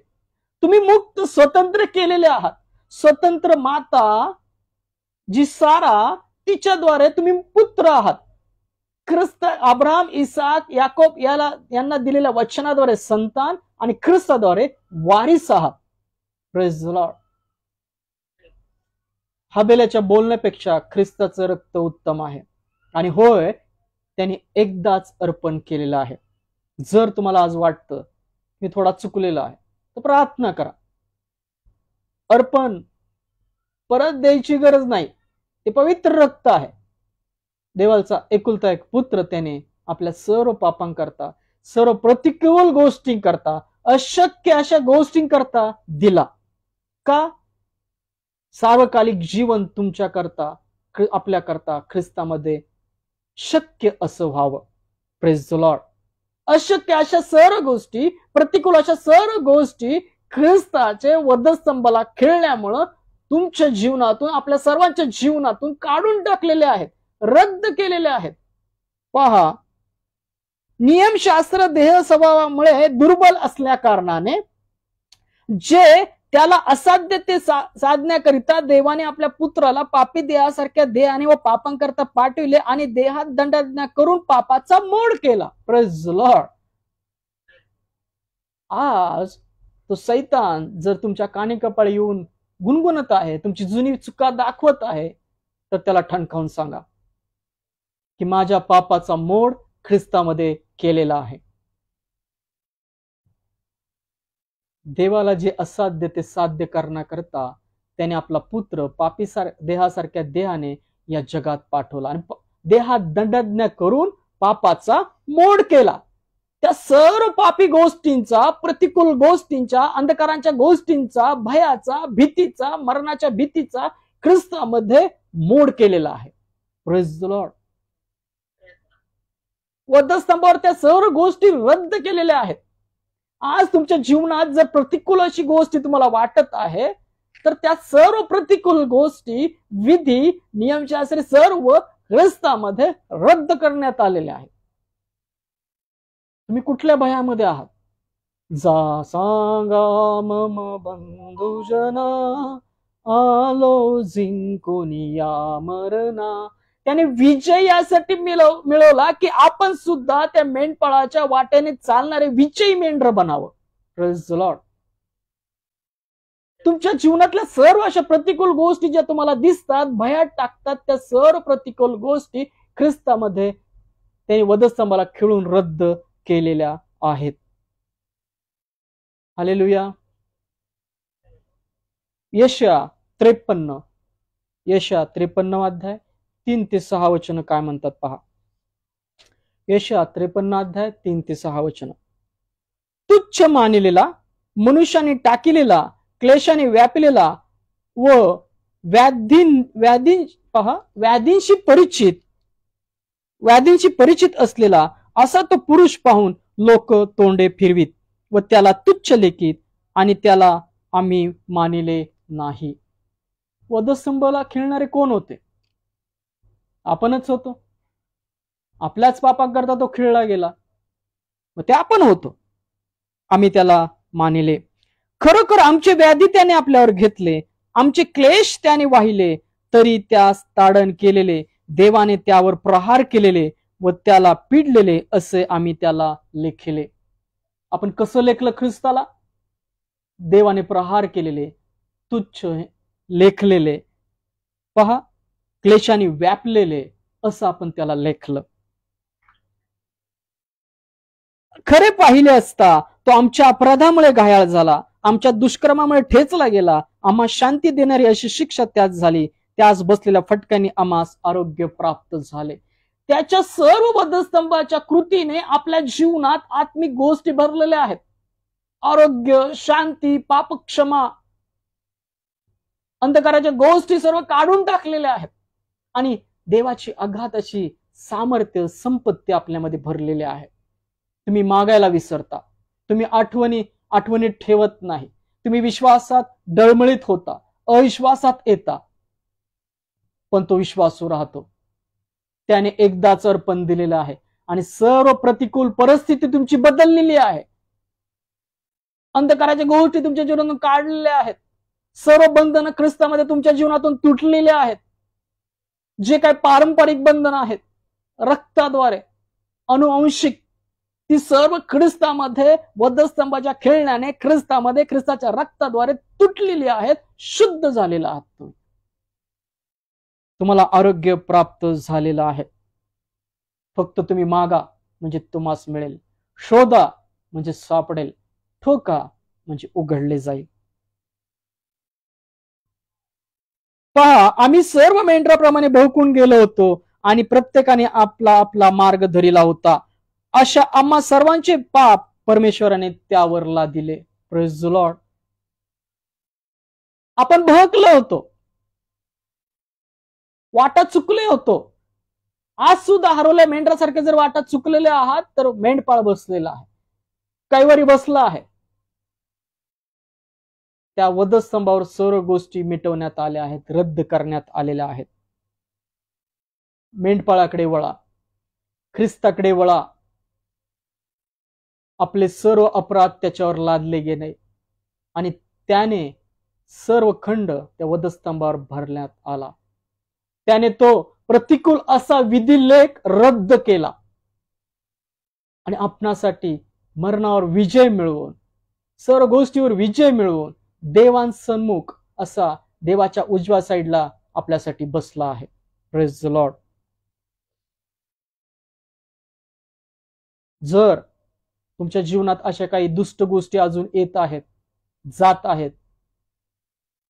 तुम्ही मुक्त स्वतंत्र केलेले आहात. स्वतंत्र माता जी सारा, तिच्याद्वारे तुम्ही पुत्र आहात. ख्रिस्त अब्राहम, इसाक, याकोब यांना दिलेल्या वचनाद्वारे संतान आणि ख्रिस्ताद्वारे वारिस आहात. Praise the Lord. हबेलाच्या बोलण्यापेक्षा ख्रिस्ताचं रक्त उत्तम आहे. आणि होय, त्यांनी एकदाच अर्पण केलेलं आहे. जर तुम्हाला आज वाटतं मी थोडा चुकलेला आहे तर प्रार्थना करा. अर्पण परत द्यायची गरज नाही. ते पवित्र रक्त आहे. देवाचा एकुलता एक पुत्र त्याने आपल्या सर्व पापांकरता, सर्व प्रतिकूल गोष्टींकरता, अशक्य अशा गोष्टींकरता दिला. का? सार्वकालिक जीवन तुमच्या करता, आपल्या करता ख्रिस्तामध्ये शक्य असं व्हावं. Praise the Lord. अशक्य अशा सर्व गोष्टी, प्रतिकूल अशा सर्व गोष्टी ख्रिस्ताचे वधस्तंभाला खेळण्यामुळं तुमच्या जीवनातून, आपल्या सर्वांच्या जीवनातून काढून टाकलेले आहेत, रद्द केलेले आहेत. पहा, नियमशास्त्र देह स्वभावामुळे दुर्बल असल्या कारणाने जे त्याला असाध्य ते साधण्याकरिता देवाने आपल्या पुत्राला पापी देहासारख्या देहाने व पापांकरता पाठविले आणि देहात दंडाज्ञा करून पापाचा मोड केला. Praise the Lord. आज तो सैतान जर तुमच्या कानी कपाळी येऊन गुणगुणत आहे, तुमची जुनी चुका दाखवत आहे, तर त्याला ठणकावून सांगा की माझ्या पापाचा मोड ख्रिस्तामध्ये केलेला आहे. देवाला जे असाध्य ते साध्य करण्याकरता त्याने आपला पुत्र पापी देहासारख्या देहाने या जगात पाठवला आणि देहात दंडाज्ञा करून पापाचा मोड केला. त्या सर्व पापी गोष्टींचा, प्रतिकूल गोष्टींचा, अंधकारांच्या गोष्टींचा, भयाचा, भीतीचा, मरणाच्या भीतीचा ख्रिस्तामध्ये मोड केलेला आहे. Praise the Lord. वधस्तंभावर त्या सर्व गोष्टी रद्द केलेल्या आहेत. आज तुमच्या जीवनात जर प्रतिकूल अशी गोष्टी तुम्हाला वाटत आहे, तर त्या सर्व प्रतिकूल गोष्टी, विधी, नियमशास्त्र सर्व ख्रिस्तामध्ये रद्द करण्यात आलेले आहेत. तुम्ही कुठल्या भयामध्ये आहात? जा सांगा मम बंधुजना, आलो जिंकून या मरणा. त्याने विजय यासाठी मिळवला की आपण सुद्धा त्या मेंढपाळाच्या वाट्याने चालणारे विजयी मेंढर बनावं. Praise the Lord. तुमच्या जीवनातल्या सर्व अशा प्रतिकूल गोष्टी ज्या तुम्हाला दिसतात, भयात टाकतात, त्या सर्व प्रतिकूल गोष्टी ख्रिस्तामध्ये त्यांनी वधस्तंभाला खिळून रद्द केलेल्या आहेत. हालेलुया. यशया 53 अध्याय 3 ते 6 वचन काय म्हणतात पहा. यशया 53 अध्याय 3 ते 6 वचन. तुच्छ मानलेला, मनुष्याने टाकिलेला, क्लेशाने व्यापलेला व व्याधींशी परिचित असलेला असा तो पुरुष पाहून लोक तोंडे फिरवीत व त्याला तुच्छ लेखीत आणि त्याला आम्ही मानिले नाही. वधस्तंभाला खिळणारे कोण होते? आपणच होतो. आपल्याच पापाकरता तो खिळला गेला, मग ते आपण होतो. आम्ही त्याला मानिले. खरोखर आमचे व्याधी त्याने आपल्यावर घेतले, आमचे क्लेश त्याने वाहिले, तरी त्यास ताडण केलेले, देवाने त्यावर प्रहार केलेले व त्याला पिडलेले असे आम्ही त्याला लेखिले. आपण कसं लेखलं ख्रिस्ताला? देवाने प्रहार केलेले, तुच्छ लेखलेले, पहा, क्लेशाने व्यापलेले असं आपण त्याला लेखलं. खरे पाहिले असता तो आमच्या अपराधामुळे घायाळ झाला, आमच्या दुष्कर्मामुळे ठेचला गेला. आम्हा शांती देणारी अशी शिक्षा त्याच झाली, त्यास बसलेल्या फटक्याने आम्हास आरोग्य प्राप्त झाले. त्याच्या सर्व वधस्तंभाच्या कृतीने आपल्या जीवनात आत्मिक गोष्टी भरलेल्या आहेत. आरोग्य, शांती, पापक्षमा, अंधकाराच्या गोष्टी सर्व काढून टाकलेल्या आहेत आणि देवाची अगाध अशी सामर्थ्य, संपत्ती आपल्यामध्ये भरलेली आहे. तुम्ही मागायला विसरता, तुम्ही आठवणीत ठेवत नाही, तुम्ही विश्वासात डळमळीत होता, अविश्वासात येता, पण तो विश्वासू राहतो. त्याने एकदाच अर्पण दिलेलं आहे आणि सर्व प्रतिकूल परिस्थिती तुमची बदललेली आहे. अंधकाराच्या गोष्टी तुमच्या जीवनातून काढलेल्या आहेत. सर्व बंधनं ख्रिस्तामध्ये तुमच्या जीवनातून तुटलेले आहेत. जे काही पारंपरिक बंधनं आहेत रक्ताद्वारे, अनुवंशिक, ती सर्व ख्रिस्तामध्ये वधस्तंभाच्या खिळण्याने, ख्रिस्तामध्ये, ख्रिस्ताच्या रक्ताद्वारे तुटलेली आहेत. शुद्ध झालेला आहात तुम्ही. तुम्हाला आरोग्य प्राप्त झालेलं आहे. फक्त तुम्ही मागा म्हणजे तुम्हास मिळेल, शोधा म्हणजे सापडेल, ठोका म्हणजे उघडले जाईल. पहा, आम्ही सर्व मेंढराप्रमाणे भोकून गेलो होतो आणि प्रत्येकाने आपला आपला मार्ग धरिला होता. अशा आम्हा सर्वांचे पाप परमेश्वराने त्यावर लादिले. Praise the Lord. आपण भटकलो होतो, वाटा चुकले होतो. आज सुद्धा हरवल्या मेंढरासारखे जर वाटा चुकलेले आहात तर मेंढपाळ बसलेला आहे, कैवारी बसला आहे. त्या वधस्तंभावर सर्व गोष्टी मिटवण्यात आल्या आहेत, रद्द करण्यात आलेल्या आहेत. मेंढपाळाकडे वळा, ख्रिस्ताकडे वळा. आपले सर्व अपराध त्याच्यावर लादले गेले आणि त्याने सर्व खंड त्या वधस्तंभावर भरण्यात आला. त्याने तो प्रतिकूल असा विधिलेख रद्द केला आणि आपणासाठी मरणावर विजय मिळवून, सर्व गोष्टीवर विजय मिळवून देवांसन्मुख असा देवाच्या उजव्या साईडला आपल्यासाठी बसला आहे. Praise the Lord. जर तुमच्या जीवनात अशा काही दुष्ट गोष्टी अजून येत आहेत, जात आहेत,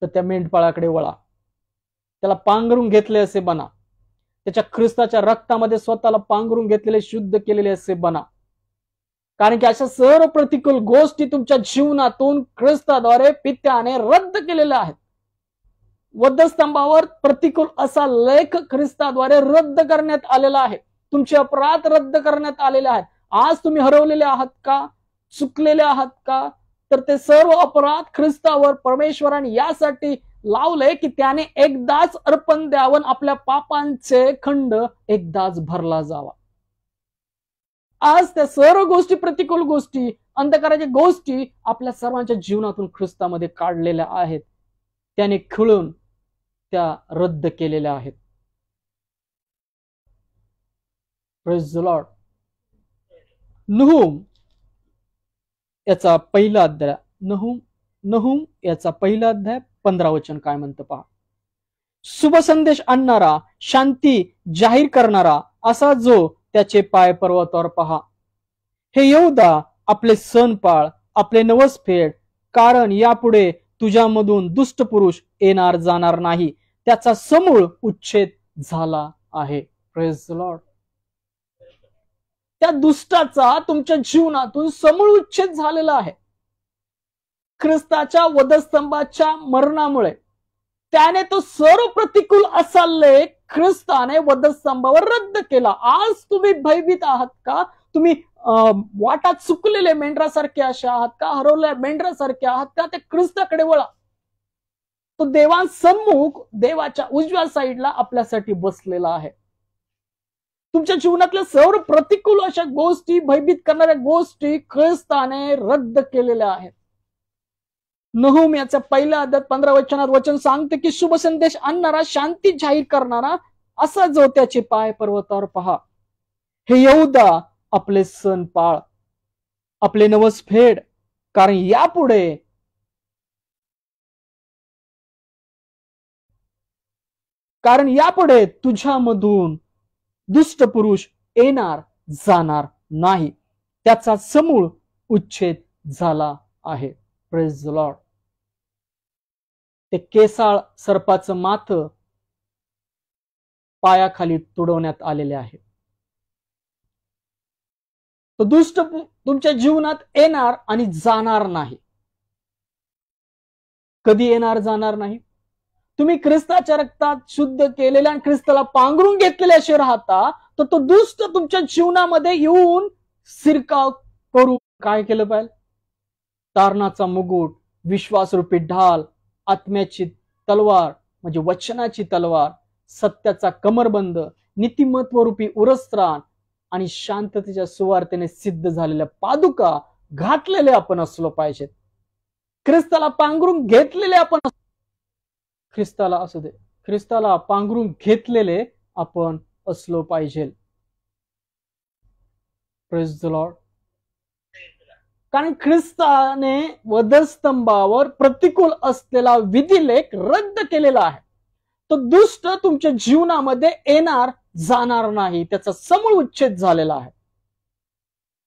तर त्या मेंढपाळाकडे वळा. त्याला पांघरून घेतले असे बना. त्याच्या ख्रिस्ताच्या रक्तामध्ये स्वतःला पांघरून घेतलेले, शुद्ध केलेले असे बना. कारण की अशा सर्व प्रतिकूल गोष्टी तुमच्या जीवनातून ख्रिस्ताद्वारे पित्याने रद्द केलेल्या आहेत. वधस्तंभावर प्रतिकूल असा लेख ख्रिस्ताद्वारे रद्द करण्यात आलेला आहे. तुमचे अपराध रद्द करण्यात आलेले आहेत. आज तुम्ही हरवलेले आहात का, चुकलेले आहात का, तर ते सर्व अपराध ख्रिस्तावर परमेश्वराने यासाठी लावले की त्याने एकदाच अर्पण द्यावं, आपल्या पापांचे खंड एकदाच भरला जावा. आज त्या सर्व गोष्टी, प्रतिकूल गोष्टी, अंधकाराच्या गोष्टी आपल्या सर्वांच्या जीवनातून ख्रिस्तामध्ये काढलेल्या आहेत. त्याने खिळून त्या रद्द केलेल्या आहेत. Praise the Lord. नहूम याचा पहिला अध्याय, नहूम याचा पहिला अध्याय 15 वचन काय म्हणतं पहा. शुभ संदेश आणणारा, शांती जाहीर करणारा असा जो त्याचे पाय पर्वतावर पहा. हे यहूदा, आपले सण पाळ, आपले नवस फेड, कारण यापुढे तुझ्यामधून दुष्ट पुरुष येणार जाणार नाही, त्याचा समूळ उच्छेद झाला आहे. Praise the Lord. त्या दुष्टाचा तुमच्या जीवनातून समूळ उच्छेद झालेला आहे. ख्रिस्ताच्या वधस्तंभाच्या मरणामुळे त्याने तो सर्व प्रतिकूल असा लेख ख्रिस्ताने वधस्तंभावर रद्द केला. आज तुम्ही भयभीत आहात का? तुम्ही वाटात चुकलेले मेंढरासारखे अशा आहात का? हरवलेल्या मेंढरासारखे आहात का? ते ख्रिस्ताकडे वळा. तो देवासन्मुख, देवाच्या उजव्या साईडला आपल्यासाठी बसलेला आहे. तुमच्या जीवनातल्या सर्व प्रतिकूल अशा गोष्टी, भयभीत करणाऱ्या गोष्टी ख्रिस्ताने रद्द केलेल्या आहेत. नहूम याचा पहिल्या अध्यायात 15 वचनात वचन सांगते की शुभ संदेश आणणारा, शांती जाहीर करणारा असा जो त्याचे पाय पर्वतावर पहा. हे यहूदा, आपले सण पाळ, आपले नवस फेड, कारण यापुढे तुझ्यामधून दुष्ट पुरुष येणार जाणार नाही, त्याचा समूळ उच्छेद झाला आहे. Praise the Lord. ते केसाळ सर्पाचं माथ पायाखाली तुडवण्यात आलेले आहे. तो दुष्ट तुमच्या जीवनात येणार आणि जाणार नाही. कधी येणार जाणार नाही? तुम्ही ख्रिस्ताच्या रक्तात शुद्ध केलेल्या आणि ख्रिस्ताला पांघरून घेतलेले असे राहता, तर तो दुष्ट तुमच्या जीवनामध्ये येऊन शिरकाव करू काय केलं पाहिजे? तारणाचा मुकुट, विश्वासरूपी ढाल, आत्म्याची तलवार म्हणजे वचनाची तलवार, सत्याचा कमरबंद, नीतिमत्वरूपी उरस्त्राण आणि शांततेच्या सुवार्तेने सिद्ध झालेल्या पादुका घातलेले आपण असलो पाहिजेत. ख्रिस्ताला पांघरून घेतलेले आपण, ख्रिस्ताला पांघरून घेतलेले आपण असलो पाहिजे. Praise the Lord. कारण ख्रिस्ताने वधस्तंभावर प्रतिकूल असलेला विधिलेख रद्द केलेला आहे. तो दुष्ट तुमच्या जीवनामध्ये येणार जाणार नाही, त्याचा समूळ उच्छेद झालेला आहे.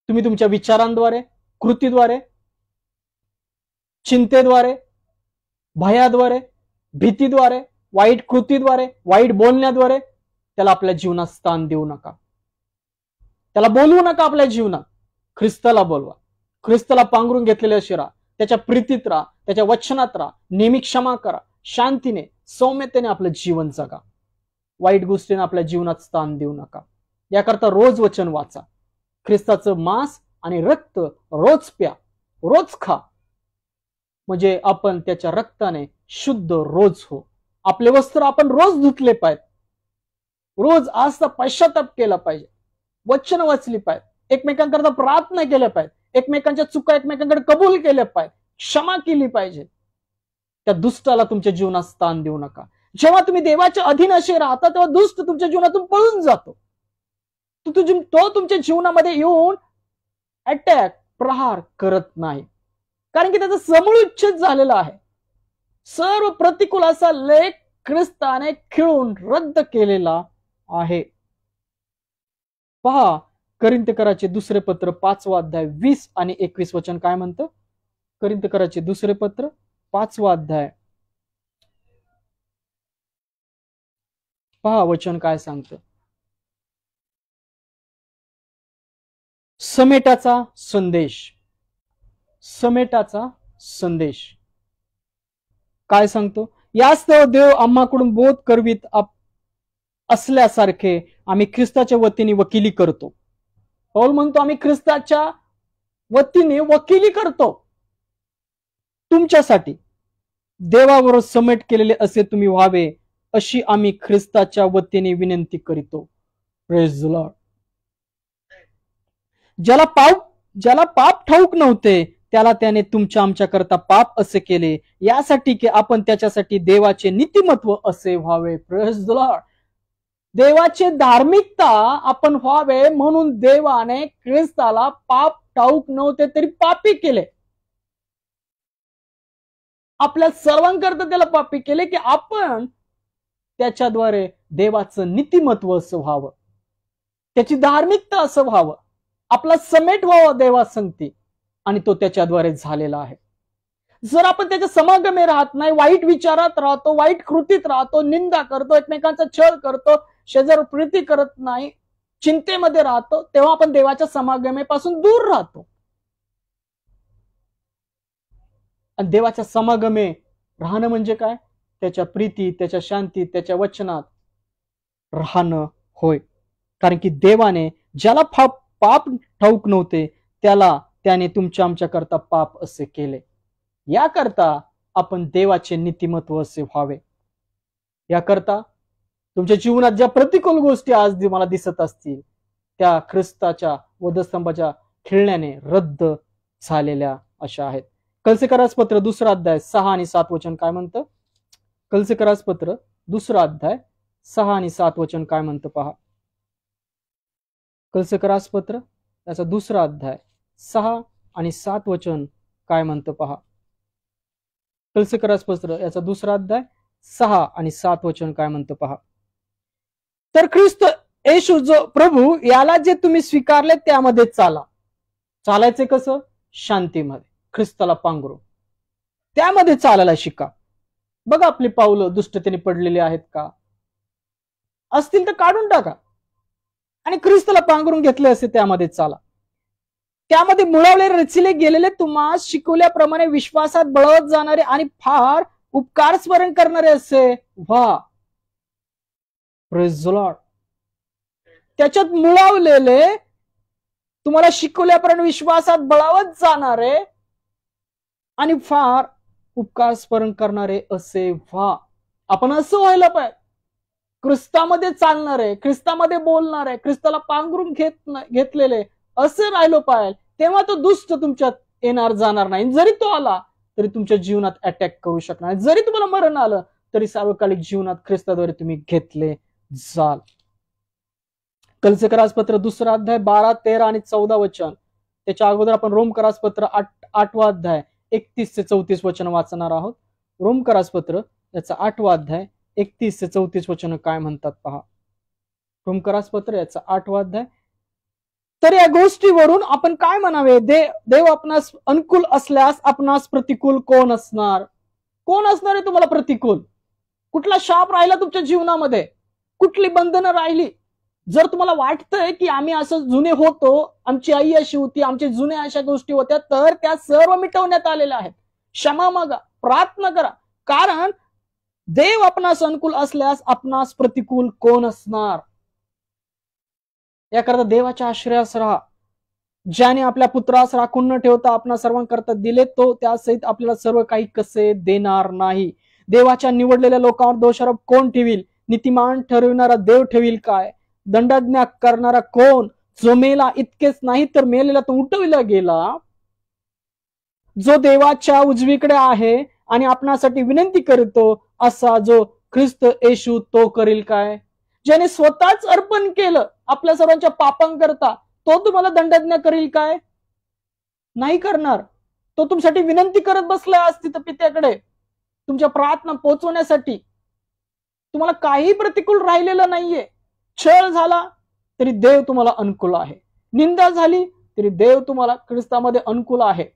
तुम्ही तुमच्या विचारांद्वारे, कृतीद्वारे, चिंतेद्वारे, भयाद्वारे, भीतीद्वारे, वाईट कृतीद्वारे, वाईट बोलण्याद्वारे त्याला आपल्या जीवनात स्थान देऊ नका. त्याला बोलवू नका आपल्या जीवनात. ख्रिस्ताला बोलवा. ख्रिस्ताला पांघरून घेतलेल्या शिरा, त्याच्या प्रीतीत राहा, त्याच्या वचनात राहा, नेहमी क्षमा करा, शांतीने, सौम्यतेने आपलं जीवन जगा. वाईट गोष्टीने आपल्या जीवनात स्थान देऊ नका. याकरता रोज वचन वाचा, ख्रिस्ताचं मांस आणि रक्त रोज प्या, रोज खा, म्हणजे आपण त्याच्या रक्ताने शुद्ध रोज हो. आपले वस्त्र आपण रोज धुतले पाहिजे, रोज आजचा पश्चाताप केला पाहिजे, वचन वाचली पाहिजे, एकमेकांकरता प्रार्थना केल्या पाहिजे, एकमेकांच्या चुका एकमेकांकडे कबूल केल्या पाहिजे, क्षमा केली पाहिजे. त्या दुष्टाला तुमच्या जीवनात स्थान देऊ नका. जेव्हा तुम्ही देवाच्या अधीन असे राहता तेव्हा दुष्ट तुमच्या जीवनातून पळून जातो. तो तुमच्या जीवनामध्ये येऊन अटॅक, प्रहार करत नाही, कारण की त्याचा समूळ उच्छेद झालेला आहे. सर्व प्रतिकूल असा लेख ख्रिस्ताने खिळून रद्द केलेला आहे. पहा, करिंथकराचे दुसरे पत्र 5वा अध्याय 20 आणि 21 वचन काय म्हणतं. करिंथकराचे दुसरे पत्र 5वा अध्याय, पहा वचन काय सांगतं. समेटाचा संदेश. समेटाचा संदेश काय सांगतो? यास्तव देव आम्हाकडून बोध करवीत असल्यासारखे आम्ही ख्रिस्ताच्या वतीने वकिली करतो. पौल म्हणतो आम्ही ख्रिस्ताच्या वतीने वकिली करतो तुमच्यासाठी. देवावर समेट केलेले असे तुम्ही व्हावे अशी आम्ही ख्रिस्ताच्या वतीने विनंती करीतो. Praise the Lord. ज्याला पाप ठाऊक नव्हते त्याला त्याने तुमच्या आमच्या करता पाप असे केले, यासाठी की आपण त्याच्यासाठी देवाचे नीतिमत्व असे व्हावे. Praise the Lord. देवाचे धार्मिकता आपण व्हावे म्हणून देवाने ख्रिस्ताला पाप ठाऊक नव्हते तरी पापी केले. आपल्या सर्वांकरता त्याला पापी केले की आपण त्याच्याद्वारे देवाचं नीतिमत्व असं व्हावं, त्याची धार्मिकता असं व्हावं, आपला समेट व्हावा देवासंगती, आणि तो त्याच्याद्वारे झालेला आहे. जर आपण त्याच्या समागमे राहत नाही, वाईट विचारात राहतो, वाईट कृतीत राहतो, निंदा करतो, एकमेकांचा छळ करतो, शेजार प्रीती करत नाही, चिंतेमध्ये राहतो, तेव्हा आपण देवाच्या समागमेपासून दूर राहतो. आणि देवाच्या समागमे राहणं म्हणजे काय? त्याच्या प्रीती, त्याच्या शांती, त्याच्या वचनात राहणं होय. कारण की देवाने ज्याला पाप ठाऊक नव्हते त्याने तुमच्या आमच्या करता पाप असे केले. याकरता आपण देवाचे नीतिमत्व असे व्हावे. याकरता तुमच्या जीवनात ज्या प्रतिकूल गोष्टी आज मला दिसत असतील त्या ख्रिस्ताच्या वधस्तंभाच्या खिळण्याने रद्द झालेल्या अशा आहेत. कलसेकरास पत्र 2 अध्याय 6 आणि 7 वचन काय म्हणतं? कलसेकरास पत्र 2 अध्याय 6 आणि 7 वचन काय म्हणतं पहा. कलसेकरास पत्र त्याचा 2 अध्याय 6 आणि 7 वचन काय म्हणतं पहा. कलसेकरास पत्र याचा 2 अध्याय 6 आणि 7 वचन काय म्हणतं पहा. तर ख्रिस्त येशू जो प्रभू याला जे तुम्ही स्वीकारले त्यामध्ये चाला. चालायचे कसं? शांतीमध्ये, ख्रिस्ताला पांघरून त्यामध्ये चालायला शिका. बघा आपली पावलं दुष्टतेने पडलेली आहेत का? असतील तर काढून टाका आणि ख्रिस्ताला पांघरून घेतले असे त्यामध्ये चाला. त्यामध्ये मुळवले रचिले गेलेले तुम्हा शिकवल्याप्रमाणे विश्वासात बळवत जाणारे आणि फार उपकार स्मरण करणारे असे व्हा. Praise the Lord. त्याच्यात मुळवलेले, तुम्हाला शिकवल्याप्रमाणे विश्वासात बळावत जाणारे आणि फार उपकार स्मरण करणारे असे व्हा. आपण असं व्हायला पाहिजे. ख्रिस्तामध्ये चालणारे, ख्रिस्तामध्ये बोलणारे, ख्रिस्ताला पांघरून घेतलेले असे राहिलो पाहिजे. तेव्हा तो दुष्ट तुमच्यात येणार जाणार नाही. जरी तो आला तरी तुमच्या जीवनात अटॅक करू शकणार. जरी तुम्हाला मरण आलं तरी सार्वकालिक जीवनात ख्रिस्ताद्वारे तुम्ही घेतले जाल. कलसेकरास पत्र 2 अध्याय 12, 13 आणि 14 वचन. त्याच्या अगोदर आपण रोमकरास पत्र 8 अध्याय 31 ते 34 वचन वाचणार आहोत. रोमकरास पत्र याचा 8 अध्याय 31 ते 34 वचन काय म्हणतात पहा. रोमकरास पत्र याचा 8 अध्याय. तर या गोष्टीवरून आपण काय म्हणावे? देव आपणास अनुकूल असल्यास आपणास प्रतिकूल कोण असणार? कोण असणार आहे तुम्हाला प्रतिकूल? कुठला शाप राहिला तुमच्या जीवनामध्ये? कुठली बंधनं राहिली? जर तुम्हाला वाटतंय की आम्ही असं जुने होतो, आमची आई अशी होती, आमच्या जुन्या अशा गोष्टी होत्या, तर त्या सर्व मिटवण्यात आलेल्या आहेत. क्षमा मागा, प्रार्थना करा. कारण देव आपणास अनुकूल असल्यास आपणास प्रतिकूल कोण असणार? याकरता देवाच्या आश्रयास राहा. ज्याने आपल्या पुत्रास राखून न ठेवता आपणा सर्वांकरता दिले, तो त्यासहित आपल्याला सर्व काही कसे देणार नाही? देवाच्या निवडलेल्या लोकांवर दोषारोप कोण ठेवील? नीतिमान ठरविणारा देव ठेवील काय? दंडज्ञा करणारा कोण? जो मेला इतकेच नाही तर मेलेला तो उठविला गेला, जो देवाच्या उजवीकडे आहे आणि आपणासाठी विनंती करतो, असा जो ख्रिस्त येशू तो करील काय? ज्याने स्वतःच अर्पण केलं आपल्या सर्वांच्या पापांकरता, तो तुम्हाला दंडज्ञा करील काय? नाही करणार. तो तुमच्यासाठी विनंती करत बसलाय आज तिथं पित्याकडे, तुमच्या प्रार्थना पोहोचवण्यासाठी. तुम्हाला काही प्रतिकूल राहिलेलं नाहीये. छळ झाला तरी देव तुम्हाला अनुकूल आहे. निंदा झाली तरी देव तुम्हाला ख्रिस्तामध्ये अनुकूल आहे.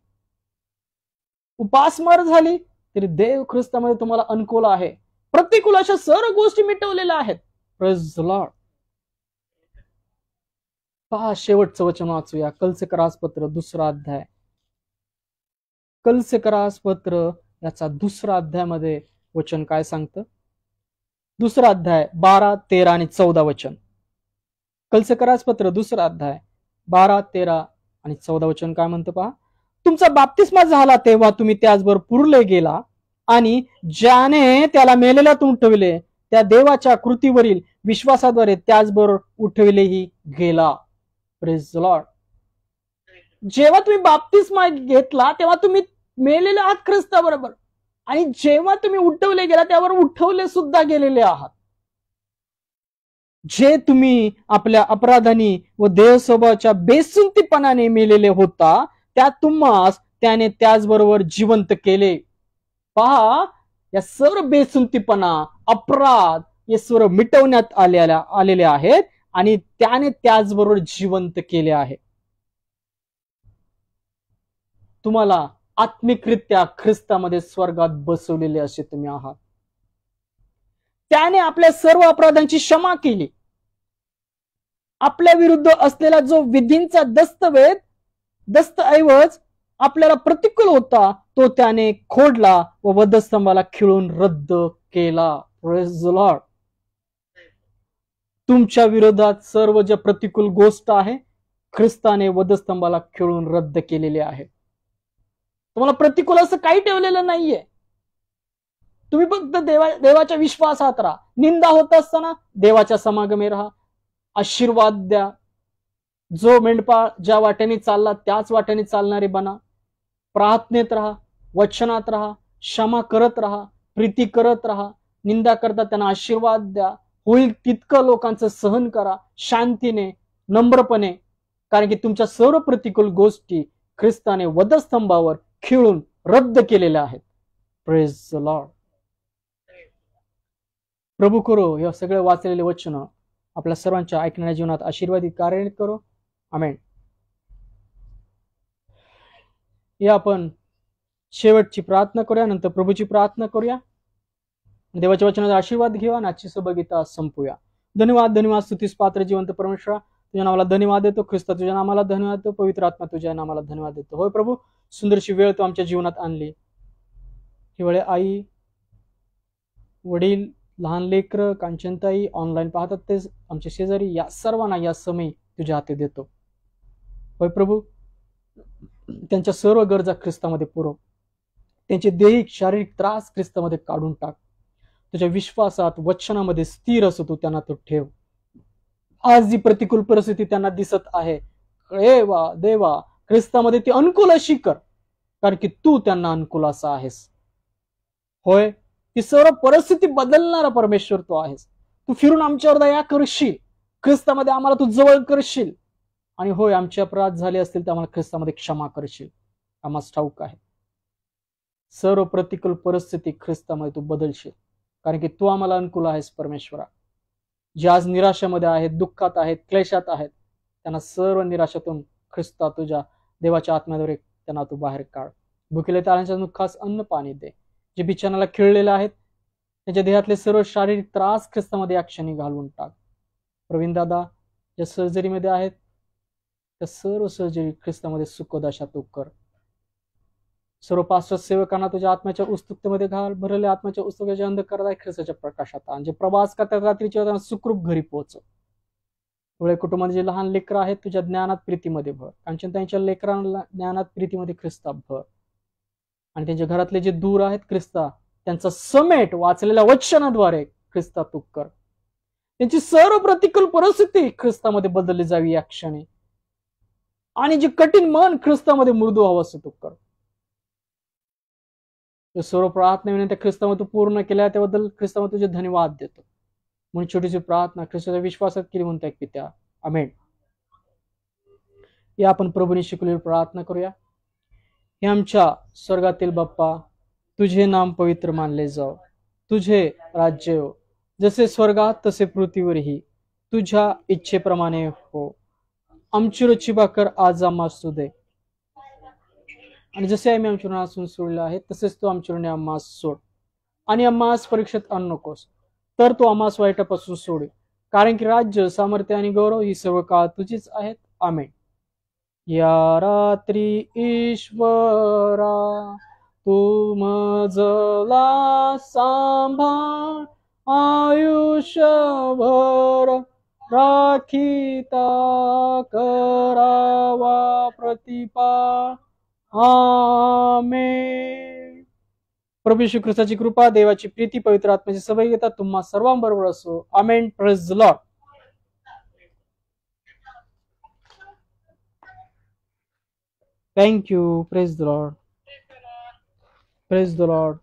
उपासमार झाली तरी देव ख्रिस्तामध्ये तुम्हाला अनुकूल आहे. प्रतिकूल अशा सर्व गोष्टी मिटवलेल्या आहेत. Praise the lord. पहा, शेवटचं वचन वाचूया. कलसेकरास पत्र 2रा अध्याय. कलसेकरास पत्र याचा 2रा अध्यायामध्ये वचन काय सांगतं? 2रा अध्याय 12, 13 आणि 14 वचन. कलसेकरास पत्र 2रा अध्याय 12, 13 आणि 14 वचन काय म्हणतं पहा. तुमचा बाप्तिस्मा झाला तेव्हा तुम्ही त्याचबरोबर पुरले गेला आणि ज्याने त्याला मेलेल्यातून उठविले त्या देवाच्या कृतीवरील विश्वासाद्वारे त्याचबरोबर उठविलेही गेला. Praise the Lord. जेव्हा तुम्ही बाप्तिस्मा घेतला तेव्हा तुम्ही मेलेले आहात ख्रिस्ताबरोबर, आणि जेव्हा तुम्ही उठवले गेला त्यावर उठवले सुद्धा गेलेले आहात. जे तुम्ही आपल्या अपराधानी व देह स्वभावाच्या बेसुंतीपणाने मेलेले होता त्या तुम्हास त्याने त्याचबरोबर जिवंत केले. पहा, या सर्व बेसुंतीपणा, अपराध हे सर्व मिटवण्यात आलेले आहेत आणि त्याने त्याचबरोबर जिवंत केले आहे. तुम्हाला आत्मिकरित्या ख्रिस्तामध्ये स्वर्गात बसवलेले असे तुम्ही आहात. त्याने आपल्या सर्व अपराधांची क्षमा केली. आपल्या विरुद्ध असलेला जो विधींचा दस्तऐवज आपल्याला प्रतिकूल होता तो त्याने खोडला व वधस्तंभाला खिळून रद्द केला. Praise the Lord. तुमच्या विरोधात सर्व जे प्रतिकूल गोष्ट आहे ख्रिस्ताने वधस्तंभाला खिळून रद्द केलेले आहे. तुम्हाला प्रतिकूल असं काही ठेवलेलं नाहीये. तुम्ही फक्त देवाच्या विश्वासात राहा. निंदा होत असताना देवाच्या समागमे राहा. आशीर्वाद द्या. जो मेंढपाळ ज्या वाट्याने चालला त्याच वाट्याने चालणारे बना. प्रार्थनेत राहा, वचनात राहा, क्षमा करत राहा, प्रीती करत राहा. निंदा करता त्यांना आशीर्वाद द्या. होईल तितकं लोकांचं सहन करा, शांतीने, नम्रपणे, कारण की तुमच्या सर्व प्रतिकूल गोष्टी ख्रिस्ताने वधस्तंभावर खिळून रद्द केलेल्या आहेत. Praise the Lord. प्रभू करो हे सगळे वाचलेले वचन आपल्या सर्वांच्या ऐकणाऱ्या जीवनात आशीर्वादित कार्यान्वित करो. आमेन. या आपण शेवटची प्रार्थना करूया, नंतर प्रभूची प्रार्थना करूया. देवाच्या वचनाचा आशीर्वाद घेऊया आणि आजची सहभागिता संपूया. धन्यवाद, स्तुतीस पात्र जिवंत परमेश्वरा, तुझ्या नावाला धन्यवाद देतो. ख्रिस्ता तुझ्या नामाला धन्यवाद देतो. पवित्र आत्मा तुझ्या नामाला धन्यवाद देतो. होय प्रभू, सुंदरशी वेळ तू आमच्या जीवनात आणली. ही वेळ आई, वडील, लहान लेकर, कांचनताई, ऑनलाईन पाहतात ते आमचे शेजारी, या सर्वांना या समय तुझ्या हाती देतो. होय प्रभू, त्यांच्या सर्व गरजा ख्रिस्तामध्ये पुरव. त्यांचे दैहिक शारीरिक त्रास ख्रिस्तामध्ये काढून टाक. तुझ्या विश्वासात, वचनामध्ये स्थिर असो तू त्यांना तो ठेव. आज जी प्रतिकूल परिस्थिती त्यांना दिसत आहे देवा ख्रिस्तामध्ये ती अनुकूल अशी कर, कारण की तू त्यांना अनुकूल असा आहेस. होय, ती सर्व परिस्थिती बदलणारा परमेश्वर तू आहेस. तू फिरून आमच्यावर दया करशील. ख्रिस्तामध्ये आम्हाला तू जवळ करशील. आणि होय, आमचे अपराध झाले असतील तर आम्हाला ख्रिस्तामध्ये क्षमा करशील. आम्हाला ठाऊक आहे सर्व प्रतिकूल परिस्थिती ख्रिस्तामध्ये तू बदलशील, कारण की तू आम्हाला अनुकूल आहेस परमेश्वरा. जे आज निराशेमध्ये आहेत, दुःखात आहेत, क्लेशात आहेत, त्यांना सर्व निराशातून ख्रिस्ता तुझ्या देवाच्या आत्म्याद्वारे त्यांना तू बाहेर काढ. भुकेले तारांच्या दुःखास अन्न पाणी दे. जे बिछाण्याला खिळलेले आहेत त्यांच्या देहातले सर्व शारीरिक त्रास ख्रिस्तामध्ये या क्षणी घालवून टाक. प्रवीण दादा ज्या सर्जरीमध्ये आहेत त्या सर्व सर्जरी ख्रिस्तामध्ये सुखदशा तू कर. सर्व पास्टर सेवकांना तुझ्या आत्म्याच्या उत्सुकतेमध्ये घाल. भरलेल्या आत्म्याच्या उत्सुकतेच्या अंधकारात ख्रिस्ताच्या प्रकाशात आण. जे प्रवास करतात रात्रीच्या वेळेला सुखरूप घरी पोहोचव. तुझ्या कुटुंबात जे लहान लेकरं आहेत तुझ्या ज्ञानात प्रीतीमध्ये भर. कांचनताईंच्या लेकरांना ज्ञानात प्रीतीमध्ये ख्रिस्ता भर. आणि त्यांच्या घरातले जे दूर आहेत ख्रिस्ता त्यांचा समेट वाचलेल्या वचनाद्वारे ख्रिस्ता तू कर. त्यांची सर्व प्रतिकूल परिस्थिती ख्रिस्तामध्ये बदलली जावी या क्षणी. आणि जे कठीण मन ख्रिस्तामध्ये मृदू हवं असं तू कर. सर्व प्रार्थना विनंत्या ख्रिस्तामध्ये तू पूर्ण केल्या त्याबद्दल ख्रिस्तामध्ये तुझे धन्यवाद देतो. म्हणून छोटीशी प्रार्थना ख्रिस्ताच्या विश्वासात केली म्हणता पित्या. आमेन. या आपण प्रभूने शिकवलेली प्रार्थना करूया. हे आमच्या स्वर्गातील बाप्पा, तुझे नाम पवित्र मानले जाओ. तुझे राज्य हो. जसे स्वर्गात तसे पृथ्वीवरही तुझ्या इच्छेप्रमाणे हो. आमची रोजची भाकर आज आम्हास तू दे. आणि जसे आम्ही आमच्या ऋणासून सोडले आहे तसेच तू आमच्या ऋणी आम्हास सोड. आणि आम्हास परीक्षेत आणू नकोस तर तू आम्हास वाईटापासून सोड. कारण की राज्य, सामर्थ्य आणि गौरव ही सर्व काळ तुझीच आहेत. आमेन. या रात्री ईश्वरा तू मजला सांभाळ, आयुष्यभर राखीता करावा प्रतिपाळ. आमेन. प्रभू येशू ख्रिस्ताची कृपा, देवाची प्रीती, पवित्र आत्म्याची सहभागिता तुम्हा सर्वांबरोबर असो. Amen. Praise the lord. Thank you. Praise the lord. Praise the Lord.